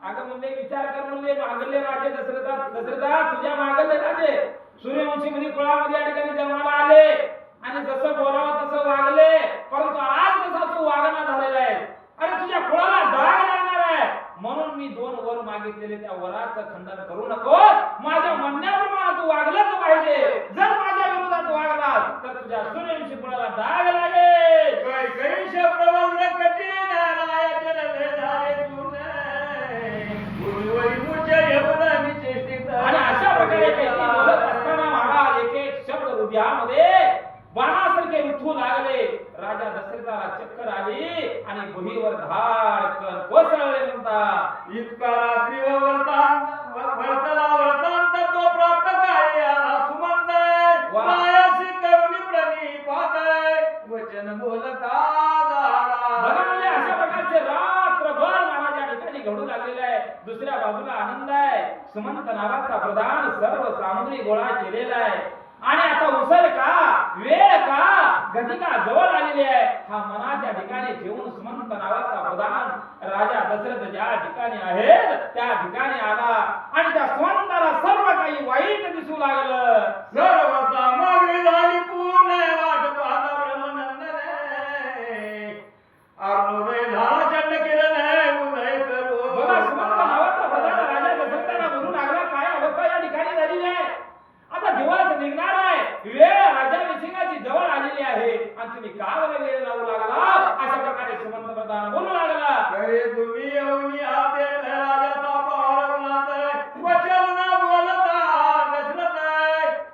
अगं म्हणजे विचार कर म्हणजे मागले राजे दशरथा तुझ्या मागले राजे सूर्यवंशी मध्ये कुळामध्ये या ठिकाणी जन्माला आले आणि जसं बोलावं तसं वागले, दिवशी पुढाला डाग लागे काही शब्द वज्र कठीण रायाचे रथे झाले तुने गुरुवरी मुच्या यवनानी चेष्टित आणि अशा प्रकारे काही बोलत असताना महाराज एक एक शब्द हृदयामध्ये बाणासारखे उठू लागले. राजा दशरथाला चक्कर आली आणि भुईवर धाडकन कोसळले म्हणतात. इतका रात्री वर्तला वर्तांत तो प्राप्त काय आला सुमंत मायाशी करुणी प्रणिपात वचन बोलता बघा म्हणजे अशा प्रकारचे रात्रभर महाराज या ठिकाणी घडू लागलेले आहे. दुसऱ्या बाजूला आनंद आहे. सुमंत नावाचा प्रधान सर्व सामुग्री गोळा केलेला आहे आणि आता उसळ का वेळ का घटिका जवळ आलेली आहे. हा मनाच्या ठिकाणी ठेवून सुमंत नावाचा प्रधान राजा दशरथ ज्या ठिकाणी आहेत त्या ठिकाणी आला आणि त्या सुमंताला सर्व काही वाईट दिसू लागलं. सर्व सामग्री झाली पूर्ण वाट पाहता ब्रह्मनंदने अरुणोदय झाला चंड किरण उदय करू. बघा सुमंत नावाचा प्रधान राजा दशरथाला बोलू लागला. काय अवस्था या ठिकाणी झालेली आहे. आता दिवस निघणार आहे. वेळ राज्याभिषेकाची जवळ आलेली आहे आणि तुम्ही का बरं वेळ लावू लागला. अशा प्रकारे सुमंत प्रधान बोलू लागला. अरे तुम्ही येऊनी आते राजाचा पावरवनात वचन न बोलता दशरथ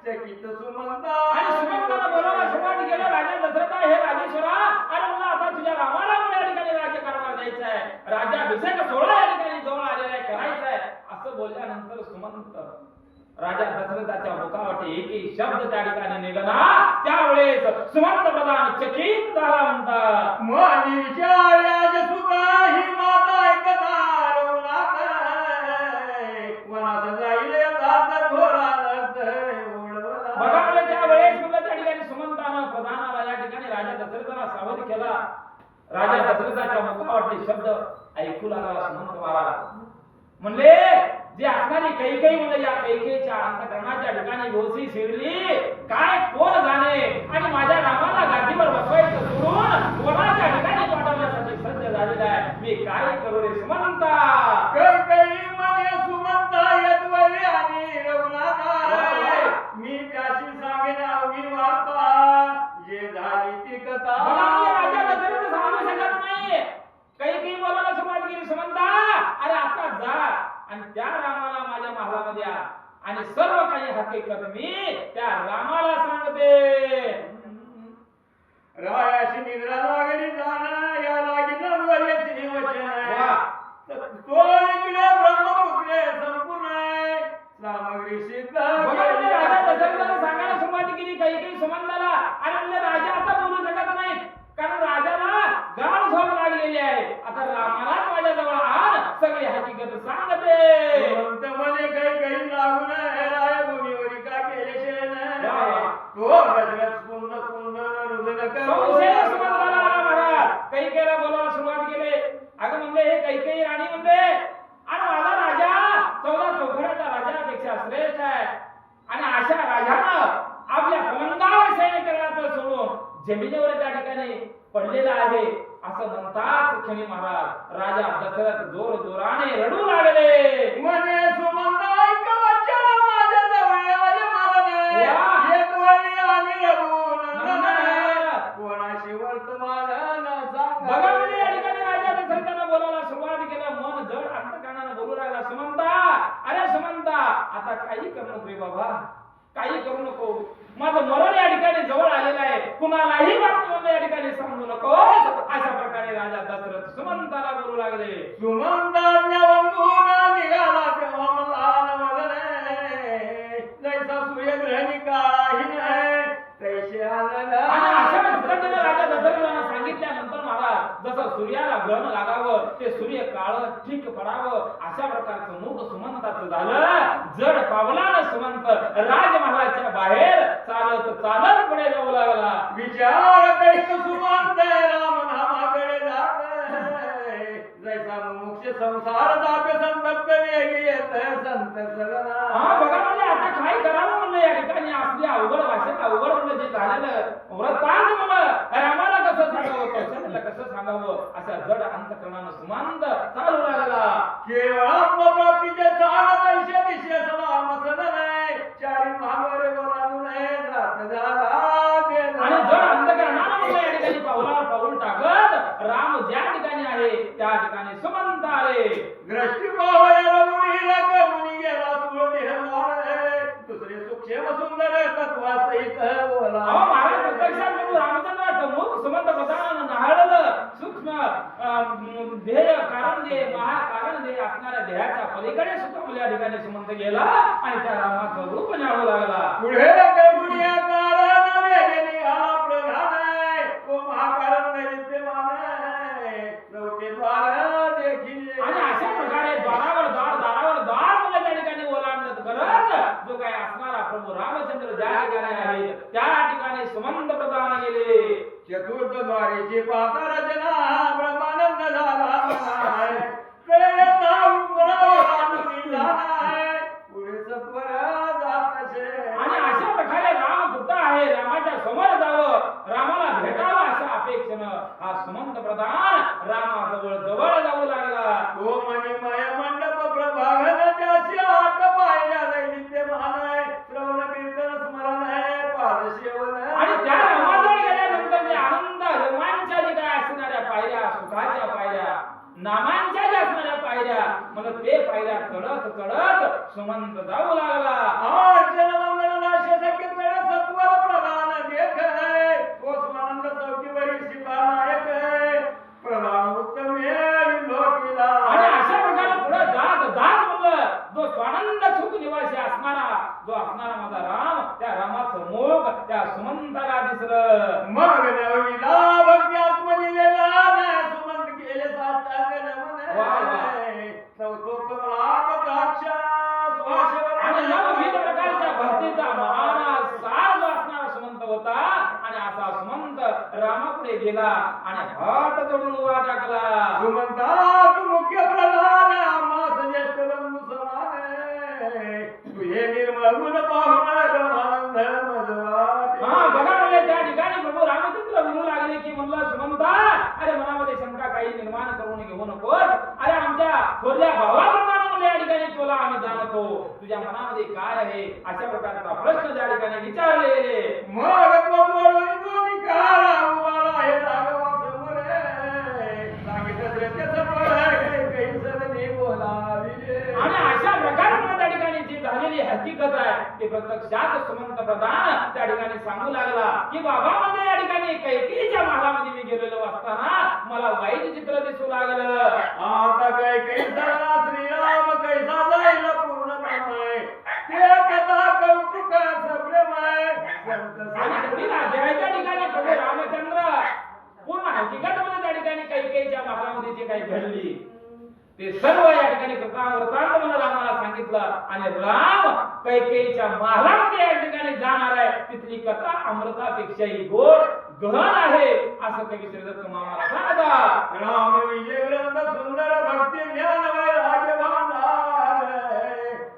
चकित सुमंत आणि सुमंताला बोलायला सुरुवात केलं. राजा दशरथ हे राजेश्वरा अरे मला आता तुझ्या रामाला या ठिकाणी राज्यकारभार द्यायचा आहे. राज्याभिषेक सोहळा या ठिकाणी जवळ आलेला आहे करायचा आहे असं बोलल्यानंतर सुमंत राजा दशरथाच्या मुखावरती एकही शब्द त्या ठिकाणी निघाला. त्यावेळेस सुमंत प्रधान चकित झाला म्हणतात. मनी विचार्याज सुता ही माता ऐकता रवनाथ वनात जाईल दात घोरात ओढवला. बघा म्हणजे त्यावेळेस म्हणलं त्या ठिकाणी सुमंतानं प्रधानाला या ठिकाणी राजा दशरथाला सावध केला. राजा दशरथाच्या मुखावरती शब्द ऐकू लागला सुमंत महाराज म्हणले जे असणारी कैकेयी म्हणजे या कैकेयीच्या अंतःकरणाच्या ठिकाणी गोसी शिरली काय कोण जाणे आणि माझ्या रामाला गादीवर बसवायचं सोडून कोणाच्या ठिकाणी पाठवण्यासाठी सज्ज झालेला आहे. मी काय करू रे सुमंता. कैकेयी म्हणे सुमंता यद्वरी आणि रघुनाथा मी त्याशी सांगेन अवघी वार्ता जे झाली ती कथा. राजा दशरथ सांगू शकत नाही. कैकेयी बोलायला सुरुवात केली. सुमंता अरे आता जा आणि त्या रामाला माझ्या महालामध्ये आणि सर्व काही हकीकत मी त्या रामाला सांगते. रायाशी निद्रा लागली जाण या लागी नवऱ्याची वचन तो इकडे ब्रह्मपुत्रे संपूर्ण सामग्री सिद्ध. राजा दशरथाला सांगायला सुरुवात केली कैकेयी सुमंताला. अरे म्हणले राजा आता बोलू शकत नाही कारण राजाला गाढ झोप लागलेली आहे. आता रामालाच माझ्याजवळ आण सगळी हकीकत सांगते. म्हणे काही लागून रायभूमीवर का केले शेण तो दशरथ पूर्ण पूर्ण संशय सुमंताला आला महाराज. कैकेयीला बोलायला सुरुवात केली. अगं म्हणले हे कैकेयी राणी म्हणले अरे माझा राजा 14 चौघड्याचा राजापेक्षा श्रेष्ठ आहे आणि अशा राजानं आपल्या पलंगावर सैन्य करण्याचं सोडून जमिनीवर त्या ठिकाणी पडलेला आहे असं म्हणताच क्षणी महाराज राजा दशरथ जोर जोराने रडू लागले. म्हणे सुमंत ऐक वचन माझ्या जवळ मानने येतवरी आणि रघुनंदन कोणाशी वर्तमान न सांगा. बघा म्हणजे या ठिकाणी राजा दशरथानं बोलायला सुरुवात केलं. मन जड अंतःकरणानं बोलू लागला. सुमंता अरे सुमंता आता काही करू नको रे बाबा काही करू नको. माझं मरण या ठिकाणी जवळ आलेलं आहे. कुणालाही बातमी या ठिकाणी सांगू नको. अशा प्रकारे राजा दशरथ सुमंताला बोलू लागले. सुमंताच्या वंगून निघाला तेव्हा मला वदने जैसा सूर्यग्रहणी काळाही नाही तैसे आलं. आणि अशा पद्धतीने राजा दशरथानं सांगितल्यानंतर महाराज जसं सूर्याला ग्रहण लागावं ते सूर्य काळ ठीक पडावं अशा प्रकारचं मुख सुमंताचं झालं. जड पावलानं सुमंत राजमहालाच्या बाहेर चालत चालत पुढे जाऊ लागला. विचार करीत सुमंत राम नामाकडे जात जैसा मुमुक्ष संसार जात संतप्त वेगी येत संत सगळा. बघा म्हणजे आता काय करावं म्हणलं या ठिकाणी असली अवघड भाषेत अवघड म्हणलं जे झालेलं व्रतांत म्हणलं रामाला कसं सांगावं कौशल्याला कसं सांगावं अशा जड अंतःकरणानं सुमंत चालू लागला. केवळ आत्मप्राप्तीचे चाल पैसे दिशे सलाम सदन चारी भागरे बोलावून जात झाला आणि जड राम ज्या ठिकाणी आहे त्या ठिकाणी सुमंत आले. दृष्टी पावया मुनीला मुनी गेला तुळ देहवार दुसरे सूक्ष्म सुंदर तत्वासहित बोला. अहो महाराज प्रत्यक्षात प्रभू रामचंद्राचं मुख सुमंत प्रधानानं न्हाळलं. सूक्ष्म ध्येय कारण दे महाकारण दे असणाऱ्या देहाच्या पलीकडे सुद्धा या ठिकाणी सुमंत गेला आणि त्या रामाचं रूप न्यावं लागला. पुढे करुण्या कारण वेगळी आला प्रधान तो महाकारण विद्यमान चौथे द्वार देखील. आणि अशा प्रकारे दारावर दार मला त्या ठिकाणी ओलांडत करत जो काय असणारा प्रभू रामचंद्र ज्या ठिकाणी आहे त्या ठिकाणी सुमंत प्रधान गेले. चतुर्थ द्वारेची पाता रचना ब्रह्मानंद झाला पुढे सत्वर जात असे. आणि अशा प्रकारे राम कुठं आहे रामाच्या समोर जावं रामाला भेटावं अशा अपेक्षेनं हा सुमंत प्रधान रामाजवळ जवळ जाऊ लागला. तो मणिमय मंडप प्रभागन त्याची आठ पाहिल्या दैनित्यमान आहे श्रवण कीर्तन स्मरण आहे पादसेवन. आणि त्या रामाजवळ गेल्यानंतर जे आनंद रोमांच्या जे काय असणाऱ्या पायऱ्या सुखाच्या पायऱ्या नामांच्या ज्या असणाऱ्या पायऱ्या मग ते पायऱ्या चढत चढत सुमंत जाऊ लागला. शक्य सत्वर प्रधान देख है तो स्वानंद चौकीवरील शिपा नायक है प्रधान उत्तम लोकीला. आणि अशा प्रकारे पुढे जात म्हणलं जो स्वानंद सुख निवासी असणारा माझा राम त्या रामाचं मुख त्या सुमंताला दिसलं. मग नवीला भक्ती आत्मनिवेला सुमंत केले साष्टांग नमन चौथोपराग द्राक्ष आणि नवविध प्रकारच्या भक्तीचा महान सार जो असणारा सुमंत होता आणि असा सुमंत रामापुढे गेला आणि हात जोडून उभा टाकला. सुमंता तू मुख्य प्रधान आम्हास ज्येष्ठ बंधू समान तुझे निर्मळ गुण पाहून ब्रह्मानंद मजवाटे. हा बघा म्हणजे त्या ठिकाणी प्रभू रामचंद्र म्हणू लागले की म्हणलं सुमंता अरे मनामध्ये शंका काही निर्माण करून घेऊ नकोस. अरे आमच्या थोरल्या भावाप्रमाणे म्हणलं या ठिकाणी तुला आम्ही जाणतो तुझ्या मनामध्ये काय आहे अशा प्रकारचा प्रश्न त्या ठिकाणी विचारले गेले. मग दोन्ही काळ उभाला हे राघवासमोर सांगितलं त्याचं काही सदनी बोलाविले. आणि अशा प्रकारे मला त्या ठिकाणी जी झालेली हकीकत आहे ते प्रत्यक्षात सुमंत प्रधान त्या ठिकाणी सांगू लागला की बाबा म्हणजे या ठिकाणी कैकेयीच्या महालामध्ये मी गेलेलो असताना मला वाईट चित्र दिसू लागलं. आता काही झाला श्रीराम कैसा जाईल पूर्ण प्रेमय ते कथा कौतुक सप्रेमय आणि पुढील अध्यायाच्या ठिकाणी प्रभू रामचंद्र पूर्ण हकीकतमध्ये त्या ठिकाणी कैकेयीच्या महालामध्ये जे काही घडली ते सर्व या ठिकाणी वृत्तांत मला रामाला सांगितलं आणि राम कैकेयीच्या महालामध्ये या ठिकाणी जाणार आहे. तिथली कथा अमृतापेक्षाही गोड गहन आहे असं कवी श्रीदत्त मामाला सांगतात. राम विजय ग्रंथ सुंदर भक्ती ज्ञान वैराग्य भांडार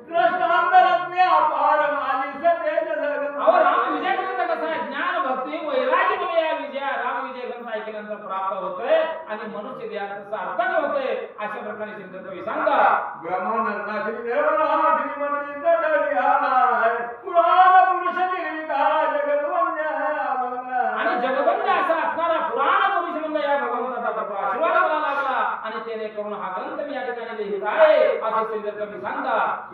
दृष्टांत रत्ने अपार माझी सतेज जगत. अहो राम विजय ग्रंथ कसा आहे ज्ञान भक्ती वैराग्य म्हणजे या विजया राम विजय ग्रंथ ऐकल्यानंतर प्राप्त होतोय आणि मनुष्य देहाचं सार्थक होतंय अशा प्रकारे श्रीदत्त कवी सांगतात. ब्रह्मानंदा श्री देवराज श्रीमती जडली आलाय पुराण पुरुष निर्विकार जगद्वंद्य आणि जगवंत असा असणारा पुराण पुरुष म्हणलं या भगवंताचा कृपा आशीर्वाद मला लागला आणि त्याने करून हा ग्रंथ मी या ठिकाणी लिहित आहे असं श्रीदत्त कवी सांगतात.